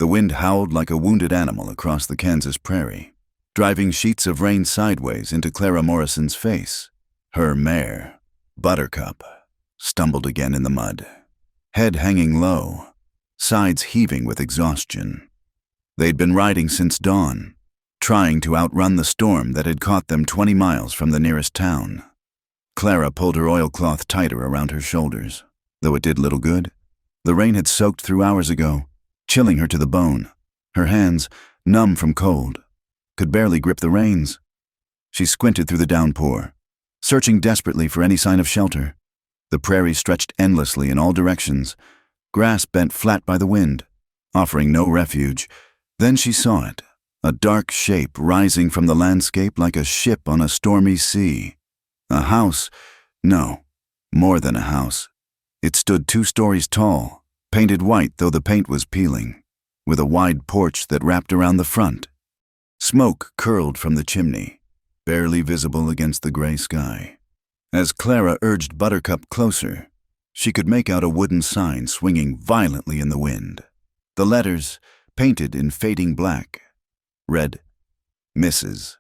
The wind howled like a wounded animal across the Kansas prairie, driving sheets of rain sideways into Clara Morrison's face. Her mare, Buttercup, stumbled again in the mud, head hanging low, sides heaving with exhaustion. They'd been riding since dawn, trying to outrun the storm that had caught them 20 miles from the nearest town. Clara pulled her oilcloth tighter around her shoulders, though it did little good. The rain had soaked through hours ago, chilling her to the bone. Her hands, numb from cold, could barely grip the reins. She squinted through the downpour, searching desperately for any sign of shelter. The prairie stretched endlessly in all directions, grass bent flat by the wind, offering no refuge. Then she saw it, a dark shape rising from the landscape like a ship on a stormy sea. A house, no, more than a house. It stood 2 stories tall, painted white though the paint was peeling, with a wide porch that wrapped around the front. Smoke curled from the chimney, barely visible against the gray sky. As Clara urged Buttercup closer, she could make out a wooden sign swinging violently in the wind. The letters, painted in fading black, read, Mrs.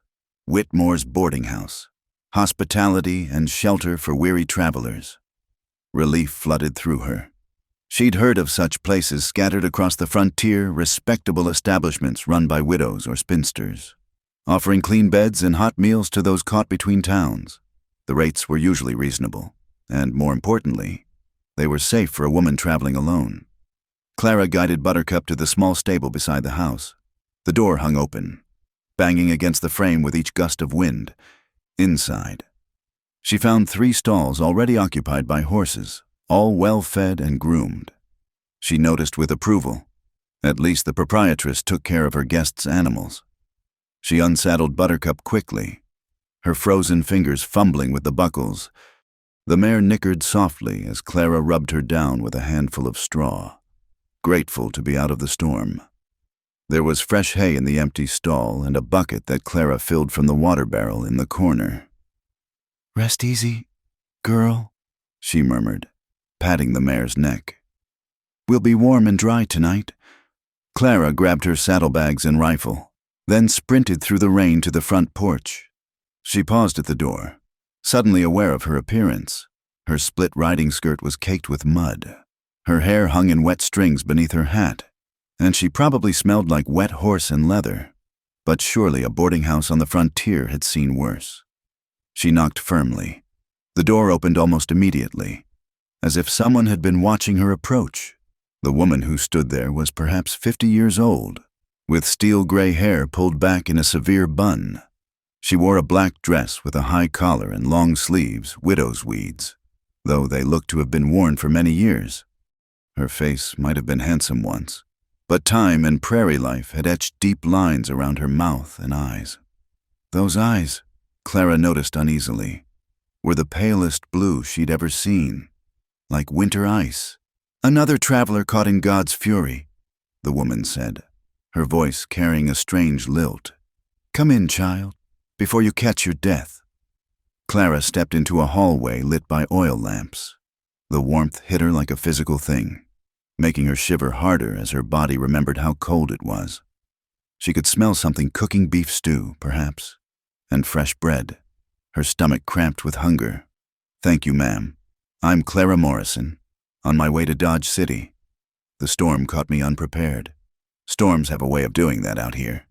Whitmore's Boarding House, Hospitality and Shelter for Weary Travelers. Relief flooded through her. She'd heard of such places scattered across the frontier, respectable establishments run by widows or spinsters, offering clean beds and hot meals to those caught between towns. The rates were usually reasonable, and more importantly, they were safe for a woman traveling alone. Clara guided Buttercup to the small stable beside the house. The door hung open, banging against the frame with each gust of wind. Inside, she found 3 stalls already occupied by horses, all well fed and groomed. She noticed with approval. At least the proprietress took care of her guests' animals. She unsaddled Buttercup quickly, her frozen fingers fumbling with the buckles. The mare nickered softly as Clara rubbed her down with a handful of straw, grateful to be out of the storm. There was fresh hay in the empty stall and a bucket that Clara filled from the water barrel in the corner. "Rest easy, girl," she murmured, patting the mare's neck. "We'll be warm and dry tonight." Clara grabbed her saddlebags and rifle, then sprinted through the rain to the front porch. She paused at the door, suddenly aware of her appearance. Her split riding skirt was caked with mud. Her hair hung in wet strings beneath her hat, and she probably smelled like wet horse and leather. But surely a boarding house on the frontier had seen worse. She knocked firmly. The door opened almost immediately, as if someone had been watching her approach. The woman who stood there was perhaps 50 years old, with steel-gray hair pulled back in a severe bun. She wore a black dress with a high collar and long sleeves, widow's weeds, though they looked to have been worn for many years. Her face might have been handsome once, but time and prairie life had etched deep lines around her mouth and eyes. Those eyes, Clara noticed uneasily, were the palest blue she'd ever seen, like winter ice. "Another traveler caught in God's fury," the woman said, her voice carrying a strange lilt. "Come in, child, before you catch your death." Clara stepped into a hallway lit by oil lamps. The warmth hit her like a physical thing, making her shiver harder as her body remembered how cold it was. She could smell something cooking, beef stew, perhaps, and fresh bread. Her stomach cramped with hunger. "Thank you, ma'am. I'm Clara Morrison, on my way to Dodge City. The storm caught me unprepared. Storms have a way of doing that out here."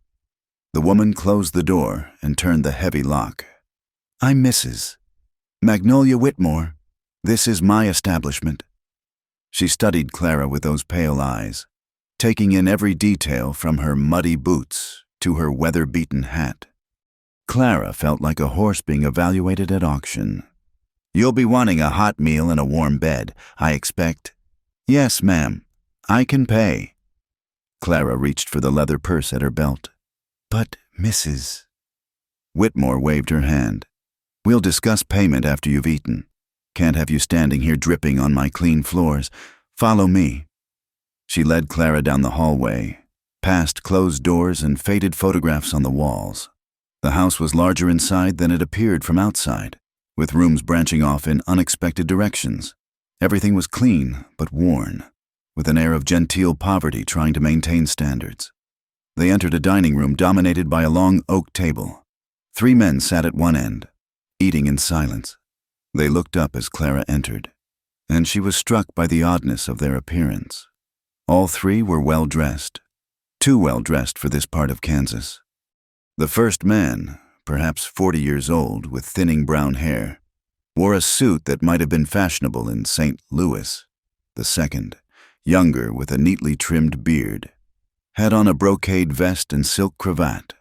The woman closed the door and turned the heavy lock. "I'm Mrs. Magnolia Whitmore. This is my establishment." She studied Clara with those pale eyes, taking in every detail from her muddy boots to her weather-beaten hat. Clara felt like a horse being evaluated at auction. "You'll be wanting a hot meal and a warm bed, I expect." "Yes, ma'am. I can pay." Clara reached for the leather purse at her belt. "But, Mrs." Whitmore waved her hand. "We'll discuss payment after you've eaten. Can't have you standing here dripping on my clean floors. Follow me." She led Clara down the hallway, past closed doors and faded photographs on the walls. The house was larger inside than it appeared from outside, with rooms branching off in unexpected directions. Everything was clean but worn. with an air of genteel poverty trying to maintain standards. They entered a dining room dominated by a long oak table. 3 men sat at one end, eating in silence. They looked up as Clara entered, and she was struck by the oddness of their appearance. All 3 were well-dressed, too well-dressed for this part of Kansas. The first man, perhaps 40 years old, with thinning brown hair, wore a suit that might have been fashionable in St. Louis. The second, younger with a neatly trimmed beard, had on a brocade vest and silk cravat.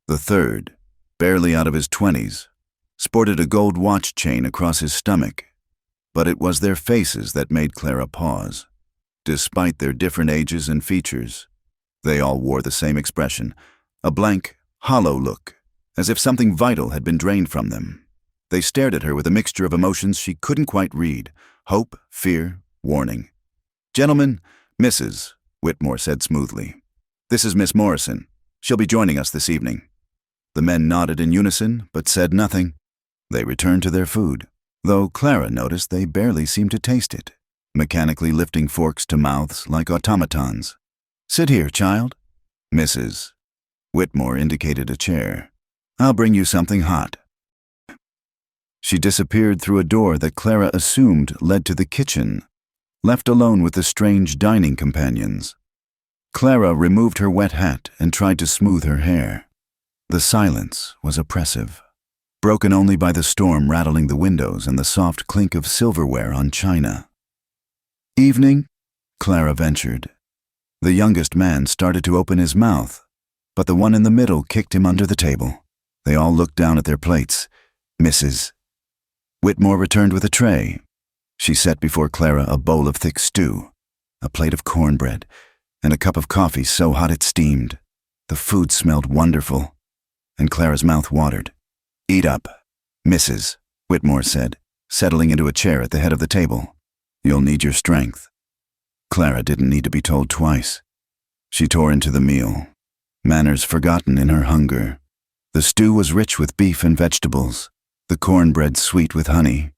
The third, barely out of his 20s, sported a gold watch chain across his stomach. But it was their faces that made Clara pause. Despite their different ages and features, they all wore the same expression, a blank, hollow look, as if something vital had been drained from them. They stared at her with a mixture of emotions she couldn't quite read: hope, fear, warning. "Gentlemen, Mrs.," Whitmore said smoothly. "This is Miss Morrison. She'll be joining us this evening." The men nodded in unison, but said nothing. They returned to their food, though Clara noticed they barely seemed to taste it, mechanically lifting forks to mouths like automatons. "Sit here, child." "Mrs." Whitmore indicated a chair. "I'll bring you something hot." She disappeared through a door that Clara assumed led to the kitchen, left alone with the strange dining companions. Clara removed her wet hat and tried to smooth her hair. The silence was oppressive, broken only by the storm rattling the windows and the soft clink of silverware on china. "Evening?" Clara ventured. The youngest man started to open his mouth, but the one in the middle kicked him under the table. They all looked down at their plates. "Mrs." Whitmore returned with a tray. She set before Clara a bowl of thick stew, a plate of cornbread, and a cup of coffee so hot it steamed. The food smelled wonderful, and Clara's mouth watered. "Eat up, Mrs.," Whitmore said, settling into a chair at the head of the table. "You'll need your strength." Clara didn't need to be told twice. She tore into the meal, manners forgotten in her hunger. The stew was rich with beef and vegetables, the cornbread sweet with honey.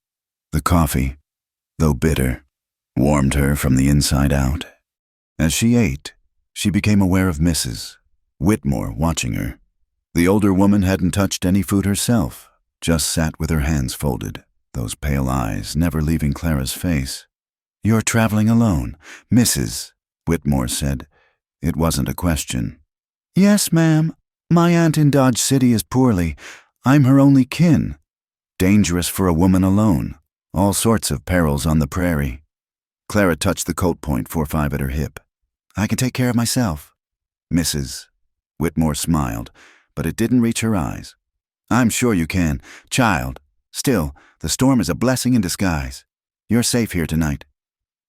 The coffee, though bitter, warmed her from the inside out. As she ate, she became aware of Mrs. Whitmore watching her. The older woman hadn't touched any food herself, just sat with her hands folded, those pale eyes never leaving Clara's face. "You're traveling alone, Mrs.," Whitmore said. It wasn't a question. "Yes, ma'am. My aunt in Dodge City is poorly. I'm her only kin. Dangerous for a woman alone. All sorts of perils on the prairie." Clara touched the Colt point .45 at her hip. "I can take care of myself." "Mrs." Whitmore smiled, but it didn't reach her eyes. "I'm sure you can, child. Still, the storm is a blessing in disguise. You're safe here tonight."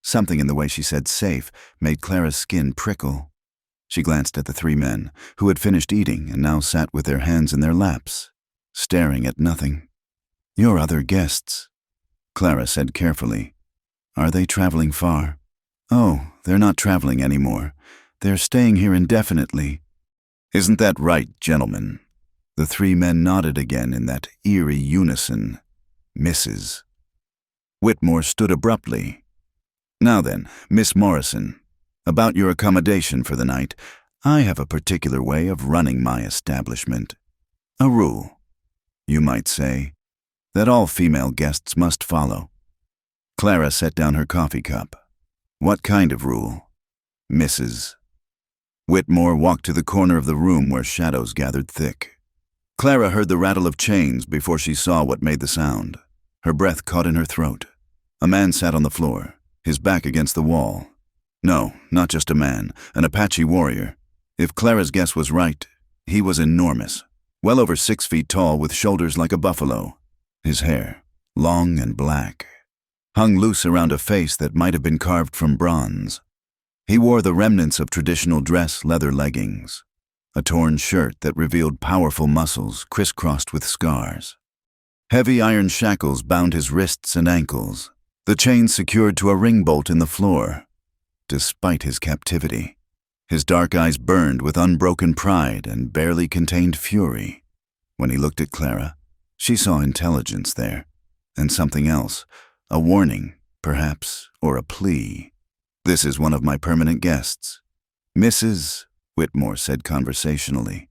Something in the way she said safe made Clara's skin prickle. She glanced at the 3 men, who had finished eating and now sat with their hands in their laps, staring at nothing. "Your other guests," Clara said carefully. "Are they traveling far?" "Oh, they're not traveling anymore. They're staying here indefinitely." "Isn't that right, gentlemen?" The 3 men nodded again in that eerie unison. "Mrs." Whitmore stood abruptly. "Now then, Miss Morrison, about your accommodation for the night, I have a particular way of running my establishment. A rule, you might say, that all female guests must follow." Clara set down her coffee cup. "What kind of rule, Mrs.?" Whitmore walked to the corner of the room where shadows gathered thick. Clara heard the rattle of chains before she saw what made the sound. Her breath caught in her throat. A man sat on the floor, his back against the wall. No, not just a man, an Apache warrior. If Clara's guess was right, he was enormous, well over 6 feet tall with shoulders like a buffalo. His hair, long and black, hung loose around a face that might have been carved from bronze. He wore the remnants of traditional dress leather leggings, a torn shirt that revealed powerful muscles crisscrossed with scars. Heavy iron shackles bound his wrists and ankles, the chains secured to a ring bolt in the floor. Despite his captivity, his dark eyes burned with unbroken pride and barely contained fury. When he looked at Clara, she saw intelligence there, and something else, a warning, perhaps, or a plea. This is one of my permanent guests. Mrs. Whitmore said conversationally.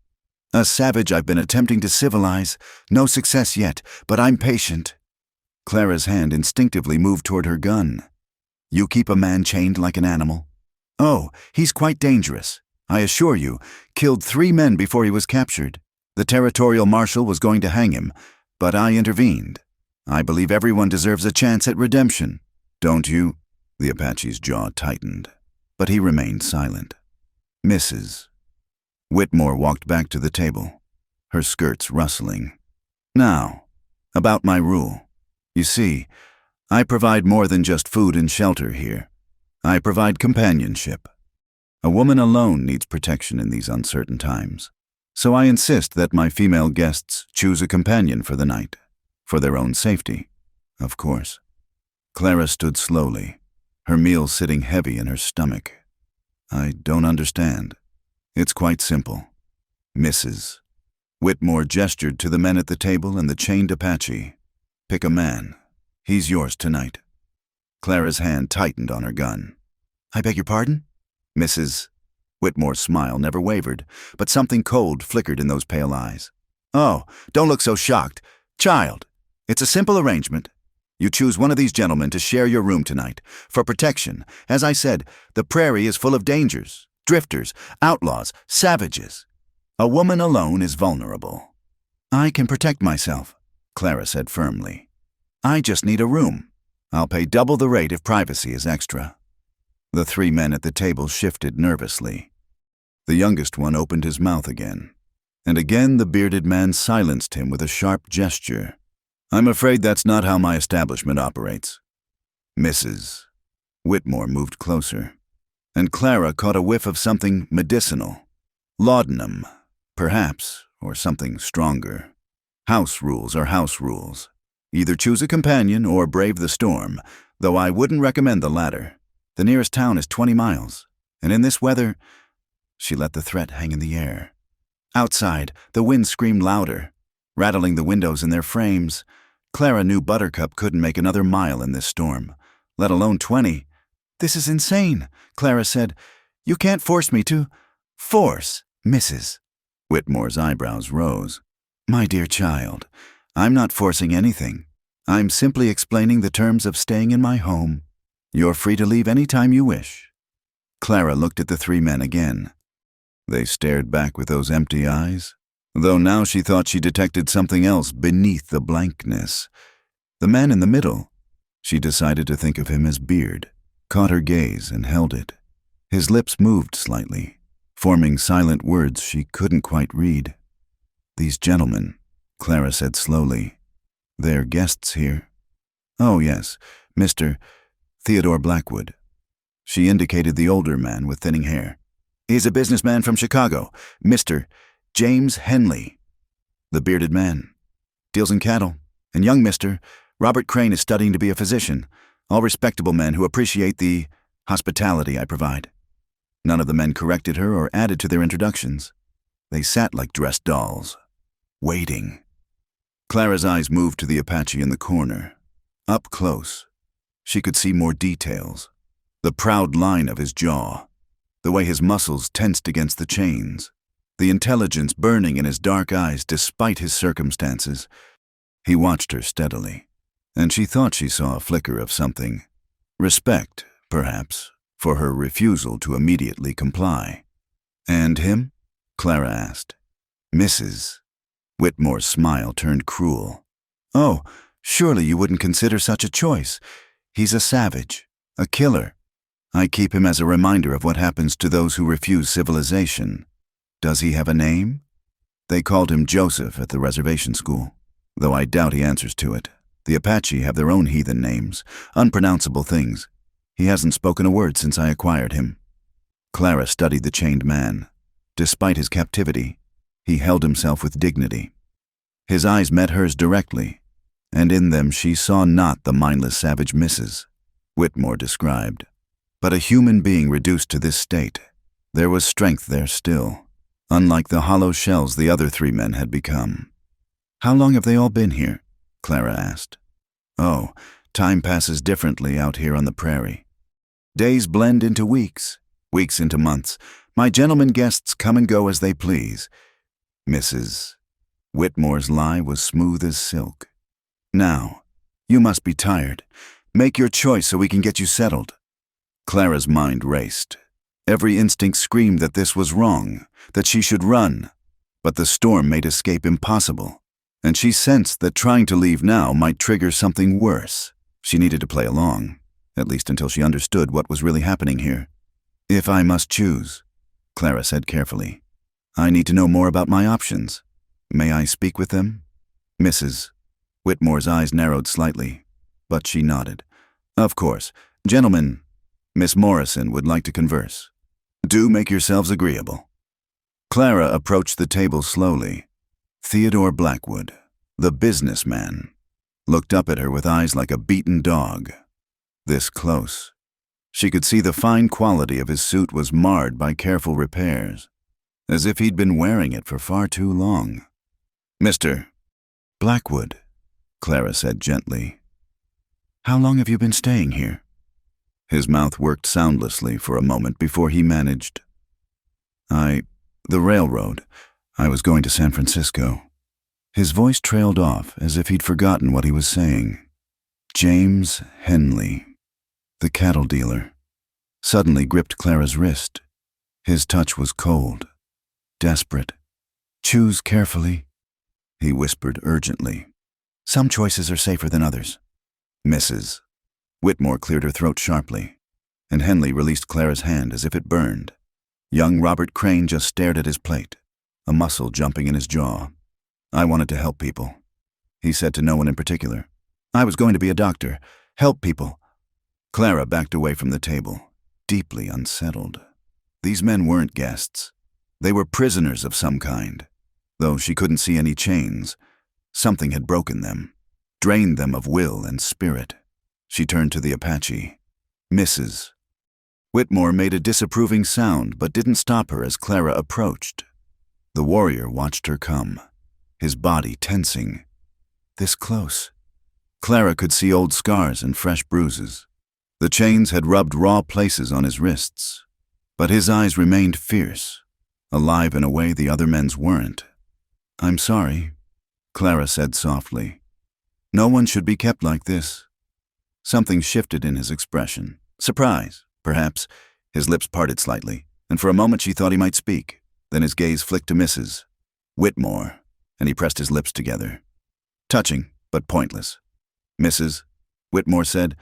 A savage I've been attempting to civilize. No success yet, but I'm patient. Clara's hand instinctively moved toward her gun. You keep a man chained like an animal? Oh, he's quite dangerous. I assure you, killed 3 men before he was captured. The territorial marshal was going to hang him, but I intervened. I believe everyone deserves a chance at redemption. Don't you? The Apache's jaw tightened, but he remained silent. Mrs. Whitmore walked back to the table, her skirts rustling. Now, about my rule. You see, I provide more than just food and shelter here. I provide companionship. A woman alone needs protection in these uncertain times. So I insist that my female guests choose a companion for the night, for their own safety, of course. Clara stood slowly, her meal sitting heavy in her stomach. I don't understand. It's quite simple. Mrs. Whitmore gestured to the men at the table and the chained Apache. Pick a man. He's yours tonight. Clara's hand tightened on her gun. I beg your pardon? Mrs. Whitmore's smile never wavered, but something cold flickered in those pale eyes. Oh, don't look so shocked. Child, it's a simple arrangement. You choose one of these gentlemen to share your room tonight. For protection, as I said, the prairie is full of dangers, drifters, outlaws, savages. A woman alone is vulnerable. I can protect myself, Clara said firmly. I just need a room. I'll pay double the rate if privacy is extra. The 3 men at the table shifted nervously. The youngest one opened his mouth again, and again the bearded man silenced him with a sharp gesture. I'm afraid that's not how my establishment operates. Mrs. Whitmore moved closer, and Clara caught a whiff of something medicinal. Laudanum, perhaps, or something stronger. House rules are house rules. Either choose a companion or brave the storm, though I wouldn't recommend the latter. The nearest town is 20 miles, and in this weather, she let the threat hang in the air. Outside, the wind screamed louder, rattling the windows in their frames. Clara knew Buttercup couldn't make another mile in this storm, let alone 20. This is insane, Clara said. You can't force me to. Force, Mrs. Whitmore's eyebrows rose. My dear child, I'm not forcing anything. I'm simply explaining the terms of staying in my home. You're free to leave any time you wish. Clara looked at the 3 men again. They stared back with those empty eyes, though now she thought she detected something else beneath the blankness. The man in the middle, she decided to think of him as Beard, caught her gaze and held it. His lips moved slightly, forming silent words she couldn't quite read. These gentlemen, Clara said slowly, they're guests here. Oh yes, Mr. Theodore Blackwood. She indicated the older man with thinning hair. He's a businessman from Chicago, Mr. James Henley. The bearded man deals in cattle, and young Mr. Robert Crane is studying to be a physician, all respectable men who appreciate the hospitality I provide. None of the men corrected her or added to their introductions. They sat like dressed dolls, waiting. Clara's eyes moved to the Apache in the corner. Up close, she could see more details. The proud line of his jaw, the way his muscles tensed against the chains, the intelligence burning in his dark eyes despite his circumstances. He watched her steadily, and she thought she saw a flicker of something. Respect, perhaps, for her refusal to immediately comply. And him? Clara asked. Mrs. Whitmore's smile turned cruel. Oh, surely you wouldn't consider such a choice. He's a savage, a killer. I keep him as a reminder of what happens to those who refuse civilization. Does he have a name? They called him Joseph at the reservation school, though I doubt he answers to it. The Apache have their own heathen names, unpronounceable things. He hasn't spoken a word since I acquired him. Clara studied the chained man. Despite his captivity, he held himself with dignity. His eyes met hers directly, and in them she saw not the mindless savage Mrs. Whitmore described, but a human being reduced to this state. There was strength there still, unlike the hollow shells the other 3 men had become. How long have they all been here? Clara asked. Oh, time passes differently out here on the prairie. Days blend into weeks, weeks into months. My gentlemen guests come and go as they please. Mrs. Whitmore's lie was smooth as silk. Now, you must be tired. Make your choice so we can get you settled. Clara's mind raced. Every instinct screamed that this was wrong, that she should run. But the storm made escape impossible, and she sensed that trying to leave now might trigger something worse. She needed to play along, at least until she understood what was really happening here. If I must choose, Clara said carefully, I need to know more about my options. May I speak with them? Mrs. Whitmore's eyes narrowed slightly, but she nodded. Of course. Gentlemen, Miss Morrison would like to converse. Do make yourselves agreeable. Clara approached the table slowly. Theodore Blackwood, the businessman, looked up at her with eyes like a beaten dog. This close, she could see the fine quality of his suit was marred by careful repairs, as if he'd been wearing it for far too long. Mr. Blackwood, Clara said gently, how long have you been staying here? His mouth worked soundlessly for a moment before he managed. The railroad. I was going to San Francisco. His voice trailed off as if he'd forgotten what he was saying. James Henley, the cattle dealer, suddenly gripped Clara's wrist. His touch was cold, desperate. Choose carefully, he whispered urgently. Some choices are safer than others. Mrs. Whitmore cleared her throat sharply, and Henley released Clara's hand as if it burned. Young Robert Crane just stared at his plate, a muscle jumping in his jaw. I wanted to help people, he said to no one in particular. I was going to be a doctor, help people. Clara backed away from the table, deeply unsettled. These men weren't guests. They were prisoners of some kind. Though she couldn't see any chains, something had broken them, drained them of will and spirit. She turned to the Apache. Mrs. Whitmore made a disapproving sound but didn't stop her as Clara approached. The warrior watched her come, his body tensing. This close, Clara could see old scars and fresh bruises. The chains had rubbed raw places on his wrists, but his eyes remained fierce, alive in a way the other men's weren't. I'm sorry, Clara said softly. No one should be kept like this. Something shifted in his expression. Surprise, perhaps. His lips parted slightly, and for a moment she thought he might speak. Then his gaze flicked to Mrs. Whitmore, and he pressed his lips together. Touching, but pointless. Mrs. Whitmore said,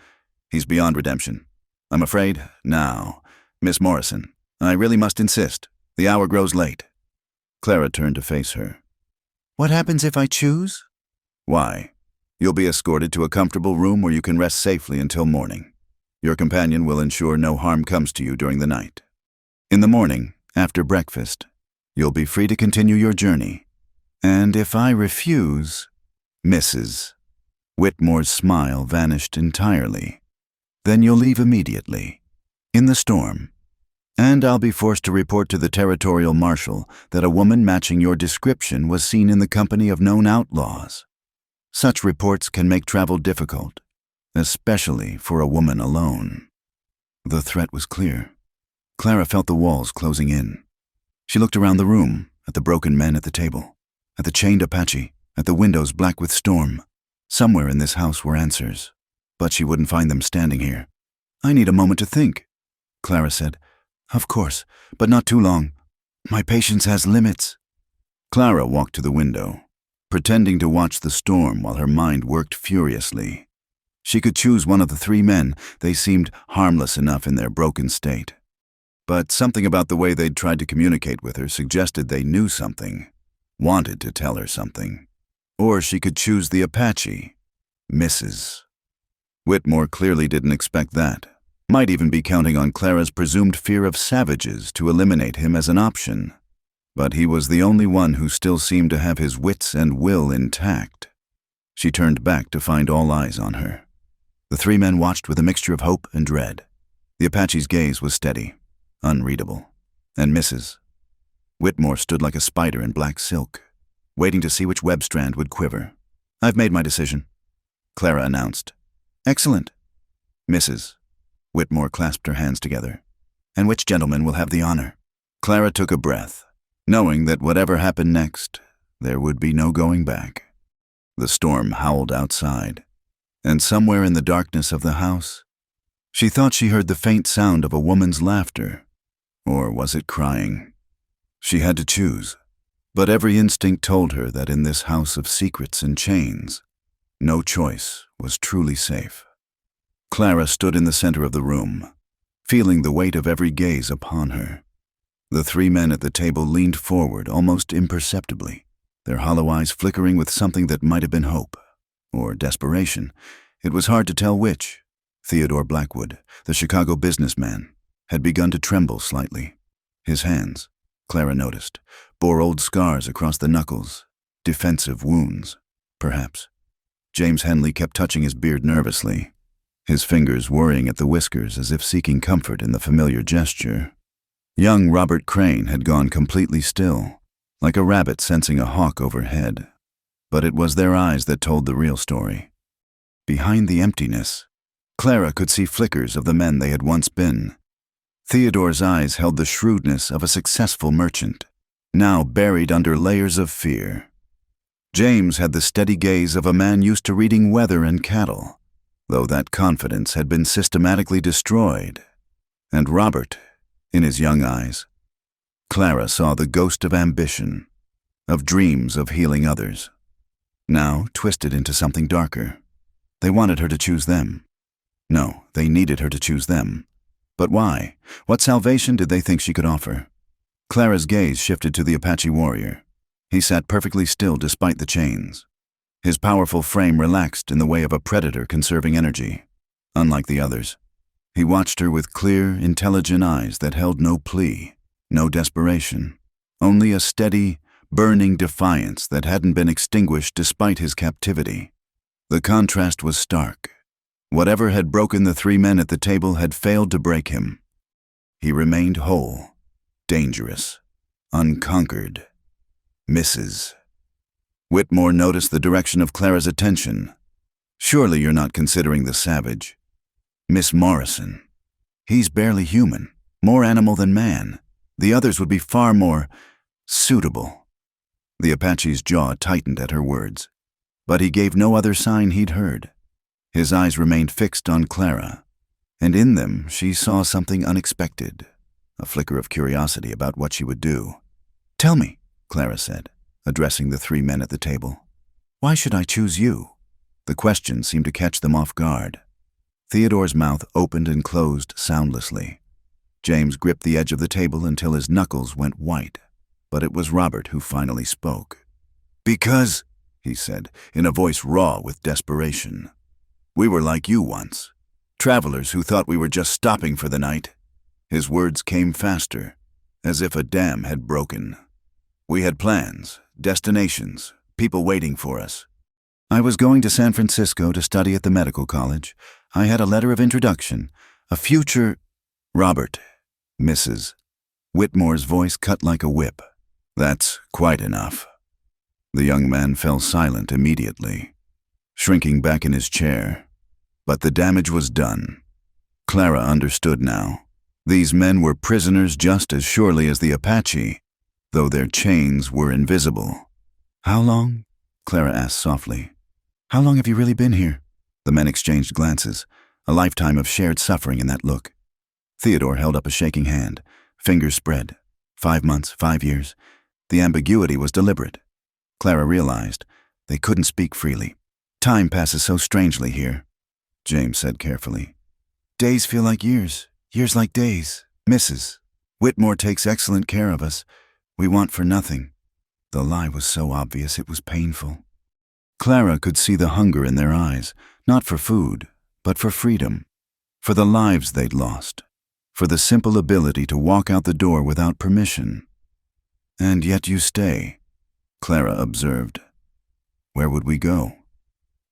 he's beyond redemption. I'm afraid, now, Miss Morrison, I really must insist. The hour grows late. Clara turned to face her. What happens if I choose? Why? You'll be escorted to a comfortable room where you can rest safely until morning. Your companion will ensure no harm comes to you during the night. In the morning, after breakfast, you'll be free to continue your journey. And if I refuse, Mrs. Whitmore's smile vanished entirely. Then you'll leave immediately, in the storm. And I'll be forced to report to the territorial marshal that a woman matching your description was seen in the company of known outlaws. Such reports can make travel difficult, especially for a woman alone. The threat was clear. Clara felt the walls closing in. She looked around the room, at the broken men at the table, at the chained Apache, at the windows black with storm. Somewhere in this house were answers, but she wouldn't find them standing here. I need a moment to think, Clara said. Of course, but not too long. My patience has limits. Clara walked to the window, pretending to watch the storm while her mind worked furiously. She could choose one of the three men. They seemed harmless enough in their broken state. But something about the way they'd tried to communicate with her suggested they knew something, wanted to tell her something. Or she could choose the Apache, Mrs. Whitmore clearly didn't expect that. Might even be counting on Clara's presumed fear of savages to eliminate him as an option. But he was the only one who still seemed to have his wits and will intact. She turned back to find all eyes on her. The three men watched with a mixture of hope and dread. The Apache's gaze was steady, unreadable, and Mrs. Whitmore stood like a spider in black silk, waiting to see which web strand would quiver. I've made my decision, Clara announced. Excellent. Mrs. Whitmore clasped her hands together. "And which gentleman will have the honor?" Clara took a breath, knowing that whatever happened next, there would be no going back. The storm howled outside, and somewhere in the darkness of the house, she thought she heard the faint sound of a woman's laughter. Or was it crying? She had to choose, but every instinct told her that in this house of secrets and chains, no choice was truly safe. Clara stood in the center of the room, feeling the weight of every gaze upon her. The three men at the table leaned forward almost imperceptibly, their hollow eyes flickering with something that might have been hope or desperation. It was hard to tell which. Theodore Blackwood, the Chicago businessman, had begun to tremble slightly. His hands, Clara noticed, bore old scars across the knuckles, defensive wounds, perhaps. James Henley kept touching his beard nervously, his fingers worrying at the whiskers as if seeking comfort in the familiar gesture. Young Robert Crane had gone completely still, like a rabbit sensing a hawk overhead. But it was their eyes that told the real story. Behind the emptiness, Clara could see flickers of the men they had once been. Theodore's eyes held the shrewdness of a successful merchant, now buried under layers of fear. James had the steady gaze of a man used to reading weather and cattle, though that confidence had been systematically destroyed. And Robert, in his young eyes, Clara saw the ghost of ambition, of dreams of healing others, now twisted into something darker. They wanted her to choose them. No, they needed her to choose them. But why? What salvation did they think she could offer? Clara's gaze shifted to the Apache warrior. He sat perfectly still despite the chains. His powerful frame relaxed in the way of a predator conserving energy. Unlike the others, he watched her with clear, intelligent eyes that held no plea, no desperation, only a steady, burning defiance that hadn't been extinguished despite his captivity. The contrast was stark. Whatever had broken the three men at the table had failed to break him. He remained whole, dangerous, unconquered. Mrs. Whitmore noticed the direction of Clara's attention. "Surely you're not considering the savage. Miss Morrison. He's barely human, more animal than man. The others would be far more suitable." The Apache's jaw tightened at her words, but he gave no other sign he'd heard. His eyes remained fixed on Clara, and in them she saw something unexpected, a flicker of curiosity about what she would do. "Tell me," Clara said, addressing the three men at the table. "Why should I choose you?" The question seemed to catch them off guard. Theodore's mouth opened and closed soundlessly. James gripped the edge of the table until his knuckles went white, but it was Robert who finally spoke. "Because," he said, in a voice raw with desperation, "we were like you once, travelers who thought we were just stopping for the night." His words came faster, as if a dam had broken. "We had plans, destinations, people waiting for us. I was going to San Francisco to study at the medical college. I had a letter of introduction, a future—" "Robert, Mrs." Whitmore's voice cut like a whip. "That's quite enough." The young man fell silent immediately, shrinking back in his chair. But the damage was done. Clara understood now. These men were prisoners just as surely as the Apache, though their chains were invisible. "How long?" Clara asked softly. "How long have you really been here?" The men exchanged glances, a lifetime of shared suffering in that look. Theodore held up a shaking hand, fingers spread. 5 months, 5 years. The ambiguity was deliberate. Clara realized they couldn't speak freely. "Time passes so strangely here," James said carefully. "Days feel like years, years like days. Mrs. Whitmore takes excellent care of us. We want for nothing." The lie was so obvious it was painful. Clara could see the hunger in their eyes, not for food, but for freedom, for the lives they'd lost, for the simple ability to walk out the door without permission. "And yet you stay," Clara observed. "Where would we go?"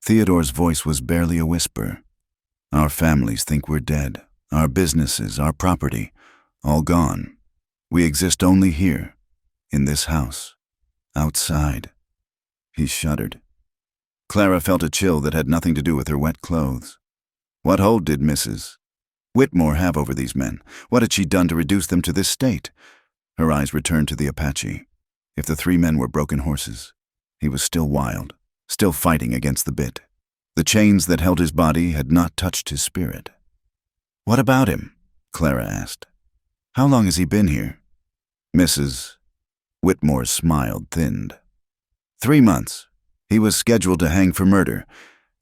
Theodore's voice was barely a whisper. "Our families think we're dead, our businesses, our property, all gone. We exist only here, in this house, outside." He shuddered. Clara felt a chill that had nothing to do with her wet clothes. "What hold did Mrs. Whitmore have over these men? What had she done to reduce them to this state? Her eyes returned to the Apache. If the 3 men were broken horses, he was still wild, still fighting against the bit. The chains that held his body had not touched his spirit. "What about him?" Clara asked. "How long has he been here?" Mrs. Whitmore's smile thinned. 3 months. He was scheduled to hang for murder.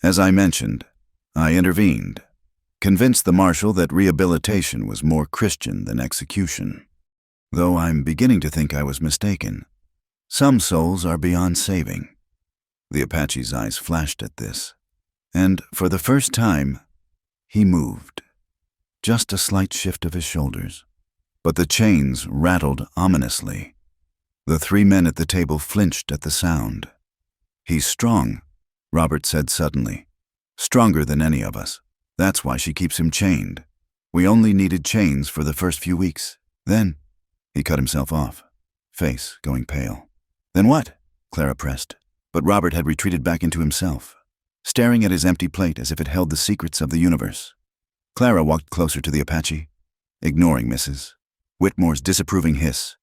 As I mentioned, I intervened, convinced the marshal that rehabilitation was more Christian than execution. Though I'm beginning to think I was mistaken. Some souls are beyond saving. The Apache's eyes flashed at this, and for the first time, he moved. Just a slight shift of his shoulders. But the chains rattled ominously. The 3 men at the table flinched at the sound. "He's strong," Robert said suddenly. "Stronger than any of us. That's why she keeps him chained. We only needed chains for the first few weeks. Then," he cut himself off, face going pale. "Then what?" Clara pressed. But Robert had retreated back into himself, staring at his empty plate as if it held the secrets of the universe. Clara walked closer to the Apache, ignoring Mrs. Whitmore's disapproving hiss.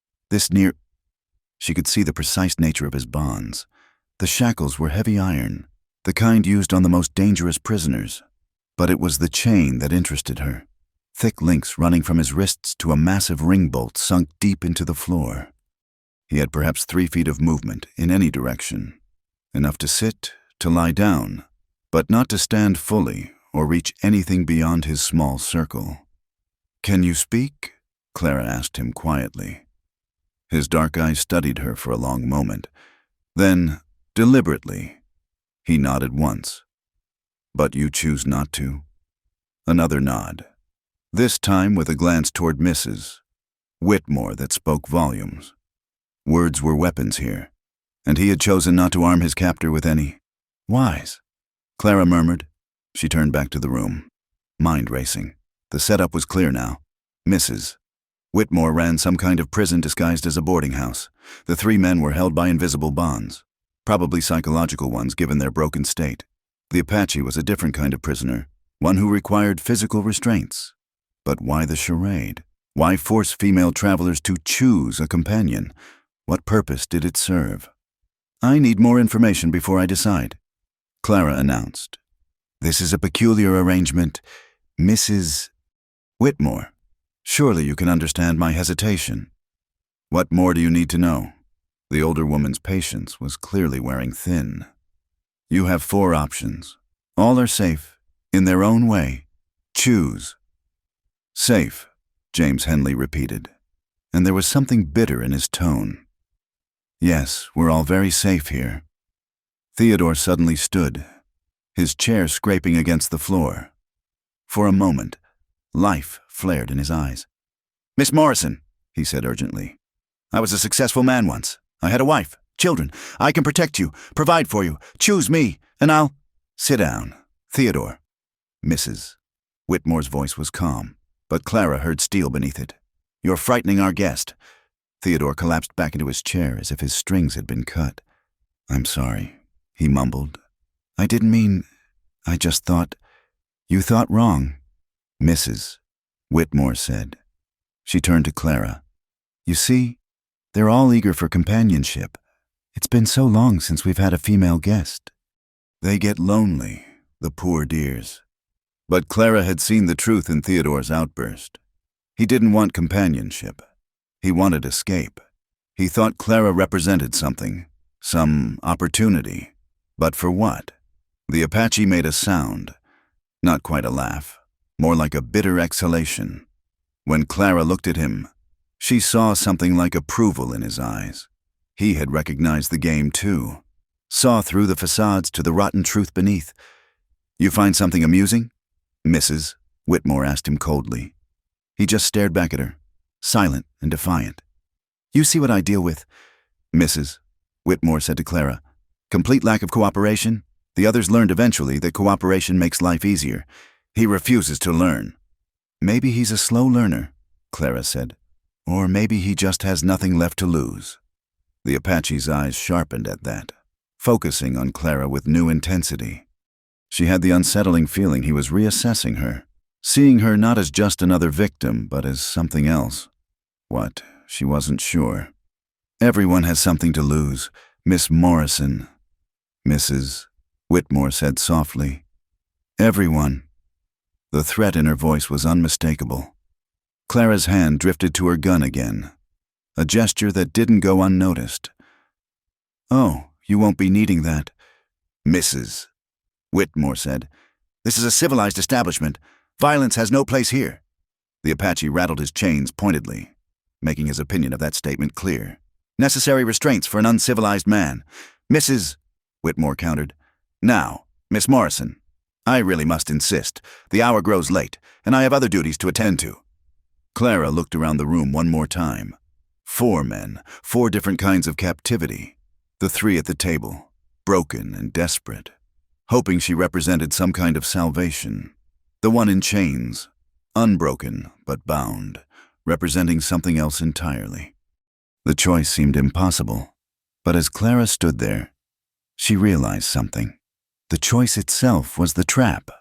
She could see the precise nature of his bonds. The shackles were heavy iron, the kind used on the most dangerous prisoners. But it was the chain that interested her, thick links running from his wrists to a massive ring bolt sunk deep into the floor. He had perhaps 3 feet of movement in any direction, enough to sit, to lie down, but not to stand fully or reach anything beyond his small circle. "Can you speak?" Clara asked him quietly. His dark eyes studied her for a long moment. Then, deliberately, he nodded once. "But you choose not to?" Another nod, this time with a glance toward Mrs. Whitmore that spoke volumes. Words were weapons here, and he had chosen not to arm his captor with any. "Wise," Clara murmured. She turned back to the room, mind racing. The setup was clear now. Mrs. Whitmore ran some kind of prison disguised as a boarding house. The 3 men were held by invisible bonds, probably psychological ones given their broken state. The Apache was a different kind of prisoner, one who required physical restraints. But why the charade? Why force female travelers to choose a companion? What purpose did it serve? "I need more information before I decide," Clara announced. "This is a peculiar arrangement. Mrs. Whitmore, surely you can understand my hesitation." "What more do you need to know?" The older woman's patience was clearly wearing thin. "You have 4 options. All are safe, in their own way. Choose." "Safe," James Henley repeated, and there was something bitter in his tone. "Yes, we're all very safe here." Theodore suddenly stood, his chair scraping against the floor. For a moment, life flared in his eyes. "Miss Morrison," he said urgently, "I was a successful man once. I had a wife, children. I can protect you, provide for you. Choose me, and I'll—" "Sit down, Theodore." Mrs. Whitmore's voice was calm, but Clara heard steel beneath it. "You're frightening our guest." Theodore collapsed back into his chair as if his strings had been cut. "I'm sorry," he mumbled. "I didn't mean... I just thought... You thought wrong," Mrs. Whitmore said. She turned to Clara. "You see, they're all eager for companionship. It's been so long since we've had a female guest. They get lonely, the poor dears." But Clara had seen the truth in Theodore's outburst. He didn't want companionship. He wanted escape. He thought Clara represented something, some opportunity. But for what? The Apache made a sound, not quite a laugh, more like a bitter exhalation. When Clara looked at him, she saw something like approval in his eyes. He had recognized the game too, saw through the facades to the rotten truth beneath. "You find something amusing?" Mrs. Whitmore asked him coldly. He just stared back at her, silent and defiant. "You see what I deal with," Mrs. Whitmore said to Clara. "Complete lack of cooperation. The others learned eventually that cooperation makes life easier. He refuses to learn." "Maybe he's a slow learner," Clara said. "Or maybe he just has nothing left to lose." The Apache's eyes sharpened at that, focusing on Clara with new intensity. She had the unsettling feeling he was reassessing her, seeing her not as just another victim, but as something else. What? She wasn't sure. Everyone has something to lose. Miss Morrison. Mrs. Whitmore said softly. Everyone. The threat in her voice was unmistakable. Clara's hand drifted to her gun again, a gesture that didn't go unnoticed. Oh, you won't be needing that. Mrs. Whitmore said. This is a civilized establishment. Violence has no place here. The Apache rattled his chains pointedly, making his opinion of that statement clear. Necessary restraints for an uncivilized man. Mrs. Whitmore countered. Now, Miss Morrison, I really must insist. The hour grows late, and I have other duties to attend to. Clara looked around the room one more time. 4 men, 4 different kinds of captivity. The 3 at the table, broken and desperate, hoping she represented some kind of salvation. The one in chains, unbroken but bound, representing something else entirely. The choice seemed impossible, but as Clara stood there, she realized something. The choice itself was the trap.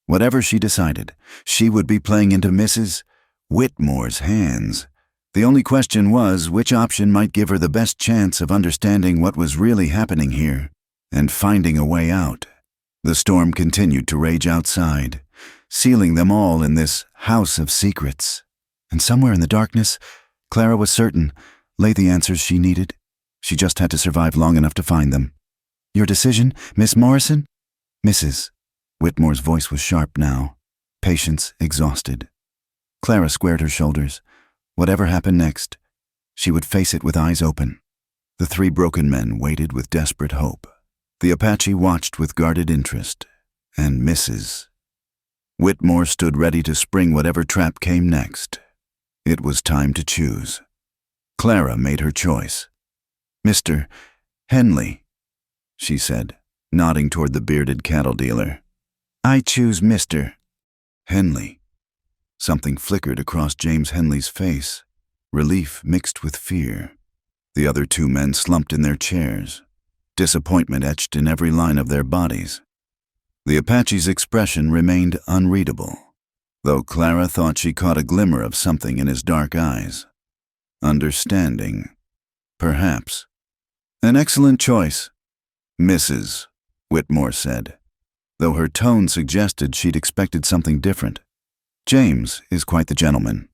Whatever she decided, she would be playing into Mrs. Whitmore's hands. The only question was which option might give her the best chance of understanding what was really happening here and finding a way out. The storm continued to rage outside, sealing them all in this house of secrets. And somewhere in the darkness, Clara was certain, lay the answers she needed. She just had to survive long enough to find them. Your decision, Miss Morrison? Mrs. Whitmore's voice was sharp now, patience exhausted. Clara squared her shoulders. Whatever happened next, she would face it with eyes open. The 3 broken men waited with desperate hope. The Apache watched with guarded interest, and Mrs. Whitmore stood ready to spring whatever trap came next. It was time to choose. Clara made her choice. Mr. Henley, she said, nodding toward the bearded cattle dealer. I choose Mr. Henley. Something flickered across James Henley's face, relief mixed with fear. The other 2 men slumped in their chairs, disappointment etched in every line of their bodies. The Apache's expression remained unreadable, though Clara thought she caught a glimmer of something in his dark eyes. Understanding, perhaps. An excellent choice, Mrs. Whitmore said, though her tone suggested she'd expected something different. James is quite the gentleman.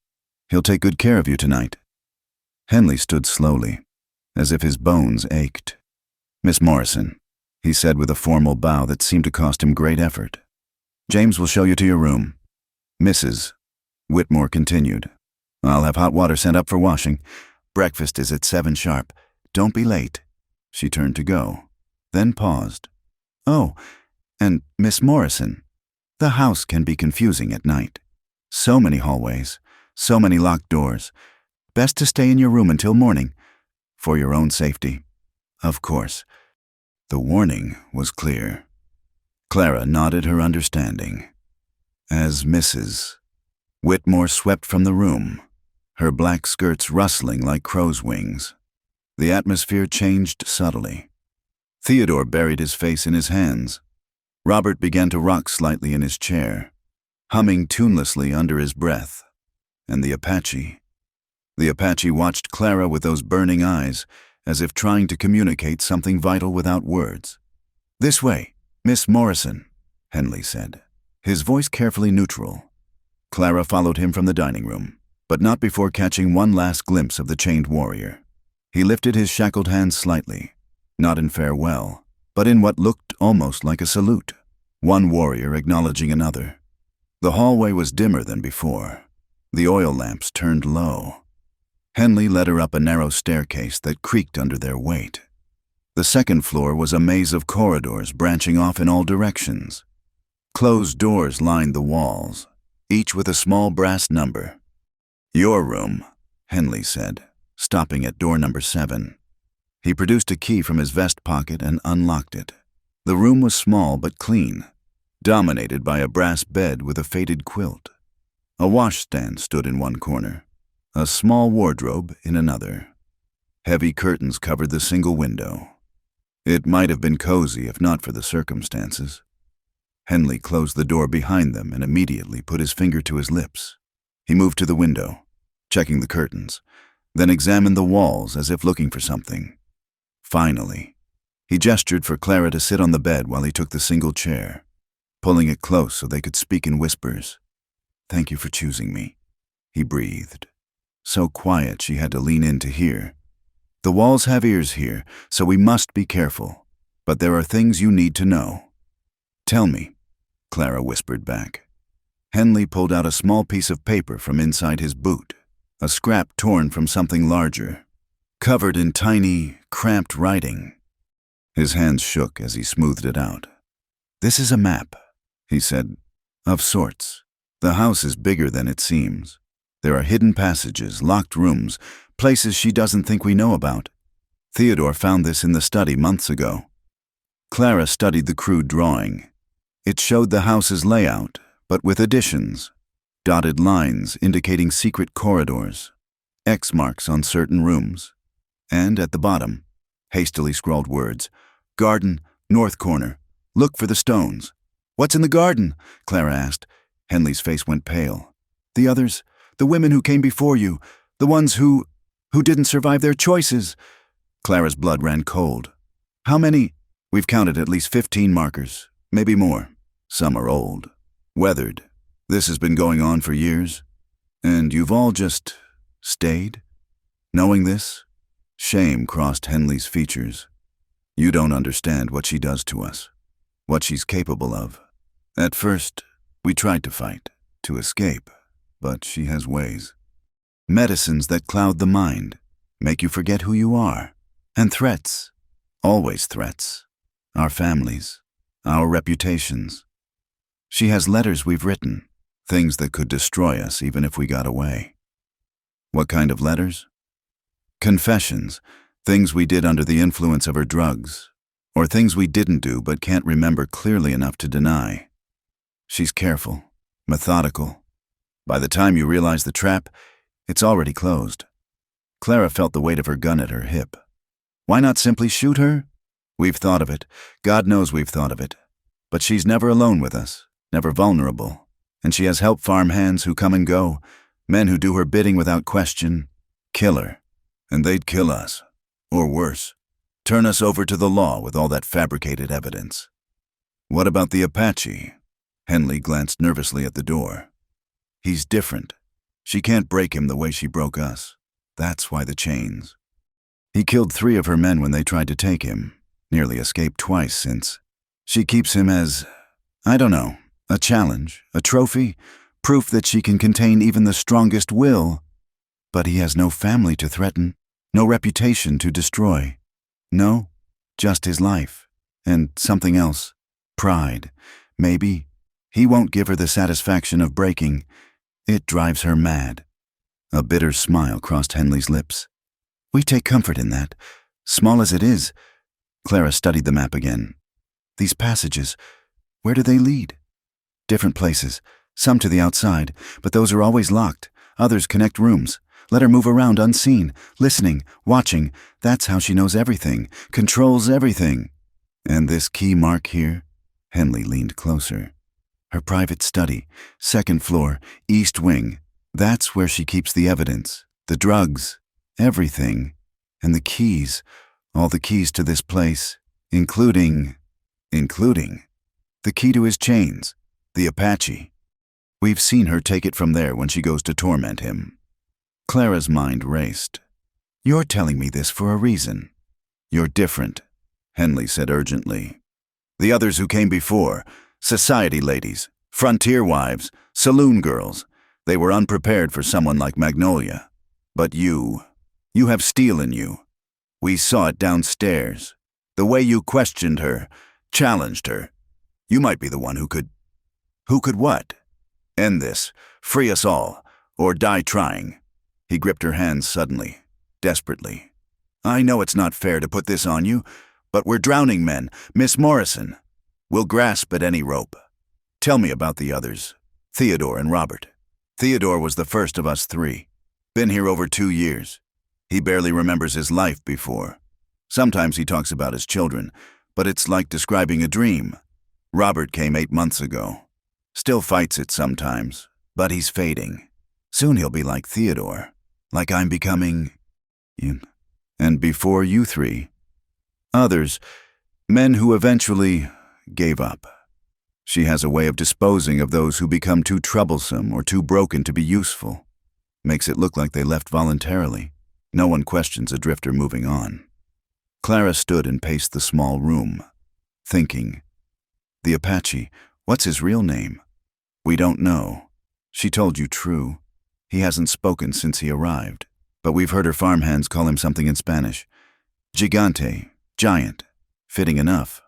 He'll take good care of you tonight. Henley stood slowly, as if his bones ached. Miss Morrison, he said with a formal bow that seemed to cost him great effort. James will show you to your room. Mrs. Whitmore continued. I'll have hot water sent up for washing. Breakfast is at 7 sharp. Don't be late. She turned to go, then paused. Oh, and Miss Morrison, the house can be confusing at night. So many hallways, so many locked doors. Best to stay in your room until morning, for your own safety. Of course. The warning was clear. Clara nodded her understanding. As Mrs. Whitmore swept from the room, her black skirts rustling like crow's wings, the atmosphere changed subtly. Theodore buried his face in his hands. Robert began to rock slightly in his chair, humming tunelessly under his breath. And the Apache watched Clara with those burning eyes, as if trying to communicate something vital without words. This way, Miss Morrison, Henley said, his voice carefully neutral. Clara followed him from the dining room, but not before catching one last glimpse of the chained warrior. He lifted his shackled hands slightly, not in farewell, but in what looked almost like a salute, one warrior acknowledging another. The hallway was dimmer than before. The oil lamps turned low. Henley led her up a narrow staircase that creaked under their weight. The second floor was a maze of corridors branching off in all directions. Closed doors lined the walls, each with a small brass number. Your room, Henley said, stopping at door number 7. He produced a key from his vest pocket and unlocked it. The room was small but clean, dominated by a brass bed with a faded quilt. A washstand stood in one corner, a small wardrobe in another. Heavy curtains covered the single window. It might have been cozy if not for the circumstances. Henley closed the door behind them and immediately put his finger to his lips. He moved to the window, checking the curtains, then examined the walls as if looking for something. Finally, he gestured for Clara to sit on the bed while he took the single chair, pulling it close so they could speak in whispers. "Thank you for choosing me," he breathed. So quiet she had to lean in to hear. "The walls have ears here, so we must be careful. But there are things you need to know." "Tell me," Clara whispered back. Henley pulled out a small piece of paper from inside his boot, a scrap torn from something larger, covered in tiny, cramped writing. His hands shook as he smoothed it out. "This is a map," he said. "Of sorts. The house is bigger than it seems. There are hidden passages, locked rooms, places she doesn't think we know about. Theodore found this in the study months ago." Clara studied the crude drawing. It showed the house's layout, but with additions. Dotted lines indicating secret corridors, X marks on certain rooms. And at the bottom, hastily scrawled words, "Garden, north corner. Look for the stones." "What's in the garden?" Clara asked. Henley's face went pale. "The others, the women who came before you, the ones who didn't survive their choices." Clara's blood ran cold. "How many?" "We've counted at least 15 markers, maybe more. Some are old, weathered. This has been going on for years. And you've all just stayed?" Knowing this, shame crossed Henley's features. "You don't understand what she does to us, what she's capable of. At first, we tried to fight, to escape, but she has ways. Medicines that cloud the mind, make you forget who you are. And threats, always threats. Our families, our reputations. She has letters we've written, things that could destroy us even if we got away." "What kind of letters?" "Confessions, things we did under the influence of her drugs, or things we didn't do but can't remember clearly enough to deny. She's careful, methodical. By the time you realize the trap, it's already closed." Clara felt the weight of her gun at her hip. "Why not simply shoot her?" "We've thought of it. God knows we've thought of it. But she's never alone with us, never vulnerable. And she has help farm hands who come and go, men who do her bidding without question. Kill her, and they'd kill us. Or worse, turn us over to the law with all that fabricated evidence." "What about the Apache?" Henley glanced nervously at the door. "He's different. She can't break him the way she broke us. That's why the chains. He killed 3 of her men when they tried to take him, nearly escaped twice since. She keeps him as, I don't know, a challenge, a trophy, proof that she can contain even the strongest will. But he has no family to threaten, no reputation to destroy. No, just his life. And something else. Pride. Maybe. He won't give her the satisfaction of breaking. It drives her mad." A bitter smile crossed Henley's lips. "We take comfort in that, small as it is." Clara studied the map again. "These passages, where do they lead?" "Different places, some to the outside, but those are always locked. Others connect rooms. Let her move around unseen, listening, watching. That's how she knows everything, controls everything." "And this key mark here?" Henley leaned closer. "Her private study, 2nd floor, east wing. That's where she keeps the evidence, the drugs, everything. And the keys, all the keys to this place, including the key to his chains, the Apache. We've seen her take it from there when she goes to torment him." Clara's mind raced. "You're telling me this for a reason." "You're different," Henley said urgently. "The others who came before, society ladies, frontier wives, saloon girls, they were unprepared for someone like Magnolia. But you have steel in you. We saw it downstairs. The way you questioned her, challenged her. You might be the one who could what? End this, free us all, or die trying." He gripped her hands suddenly, desperately. "I know it's not fair to put this on you, but we're drowning men, Miss Morrison. We'll grasp at any rope. Tell me about the others, Theodore and Robert." "Theodore was the first of us 3. Been here over 2 years. He barely remembers his life before. Sometimes he talks about his children, but it's like describing a dream. Robert came 8 months ago. Still fights it sometimes, but he's fading. Soon he'll be like Theodore, like I'm becoming. And before you three, others, men who eventually gave up. She has a way of disposing of those who become too troublesome or too broken to be useful. Makes it look like they left voluntarily. No one questions a drifter moving on. Clara stood and paced the small room, thinking. The Apache, what's his real name? We don't know. She told you true. He hasn't spoken since he arrived, but we've heard her farmhands call him something in Spanish. Gigante, giant, fitting enough.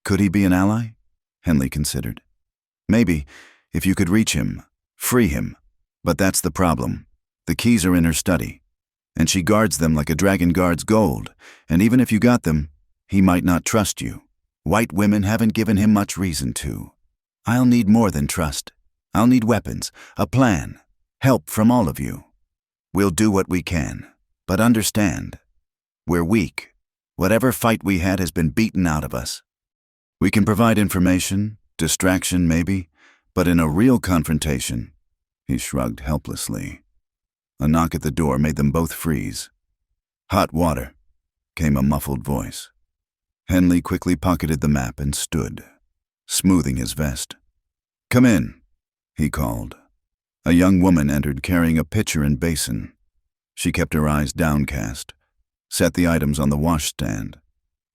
Could he be an ally? Henley considered. Maybe, if you could reach him, free him. But that's the problem. The keys are in her study, and she guards them like a dragon guards gold, and even if you got them, he might not trust you. White women haven't given him much reason to. I'll need more than trust. I'll need weapons, a plan, help from all of you. We'll do what we can, but understand, we're weak. Whatever fight we had has been beaten out of us. We can provide information, distraction maybe, but in a real confrontation, he shrugged helplessly. A knock at the door made them both freeze. Hot water, came a muffled voice. Henley quickly pocketed the map and stood, smoothing his vest. Come in, he called. A young woman entered carrying a pitcher and basin. She kept her eyes downcast, set the items on the washstand,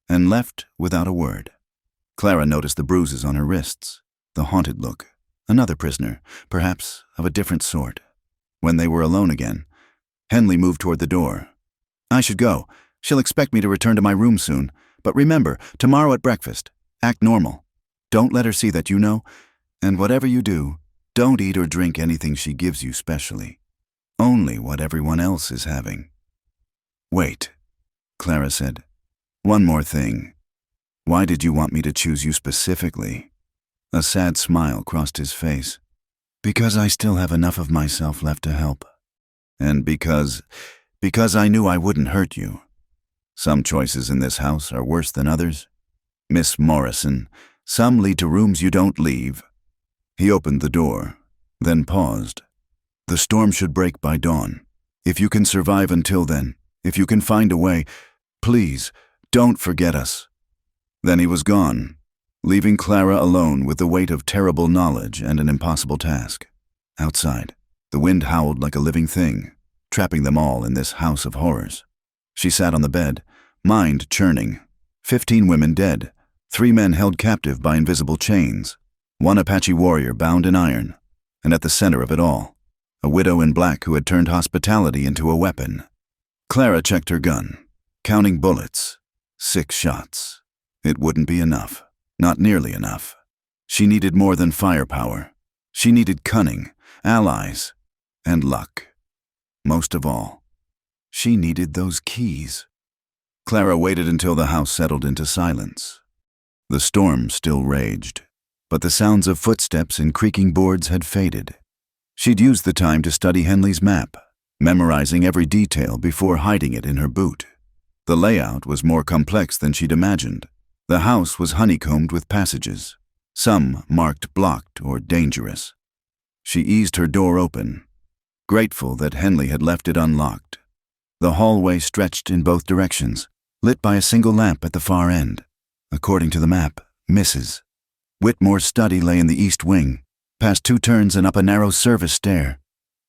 and left without a word. Clara noticed the bruises on her wrists, the haunted look. Another prisoner, perhaps of a different sort. When they were alone again, Henley moved toward the door. I should go. She'll expect me to return to my room soon. But remember, tomorrow at breakfast, act normal. Don't let her see that you know. And whatever you do, don't eat or drink anything she gives you specially. Only what everyone else is having. Wait, Clara said. One more thing. Why did you want me to choose you specifically? A sad smile crossed his face. Because I still have enough of myself left to help. And because I knew I wouldn't hurt you. Some choices in this house are worse than others. Miss Morrison, some lead to rooms you don't leave. He opened the door, then paused. The storm should break by dawn. If you can survive until then, if you can find a way, please, don't forget us. Then he was gone, leaving Clara alone with the weight of terrible knowledge and an impossible task. Outside, the wind howled like a living thing, trapping them all in this house of horrors. She sat on the bed, mind churning. 15 women dead, 3 men held captive by invisible chains, 1 Apache warrior bound in iron, and at the center of it all, a widow in black who had turned hospitality into a weapon. Clara checked her gun, counting bullets. 6 shots. It wouldn't be enough. Not nearly enough. She needed more than firepower. She needed cunning, allies, and luck. Most of all, she needed those keys. Clara waited until the house settled into silence. The storm still raged, but the sounds of footsteps and creaking boards had faded. She'd used the time to study Henley's map, memorizing every detail before hiding it in her boot. The layout was more complex than she'd imagined. The house was honeycombed with passages, some marked blocked or dangerous. She eased her door open, grateful that Henley had left it unlocked. The hallway stretched in both directions, lit by a single lamp at the far end. According to the map, Mrs. Whitmore's study lay in the east wing, past 2 turns and up a narrow service stair.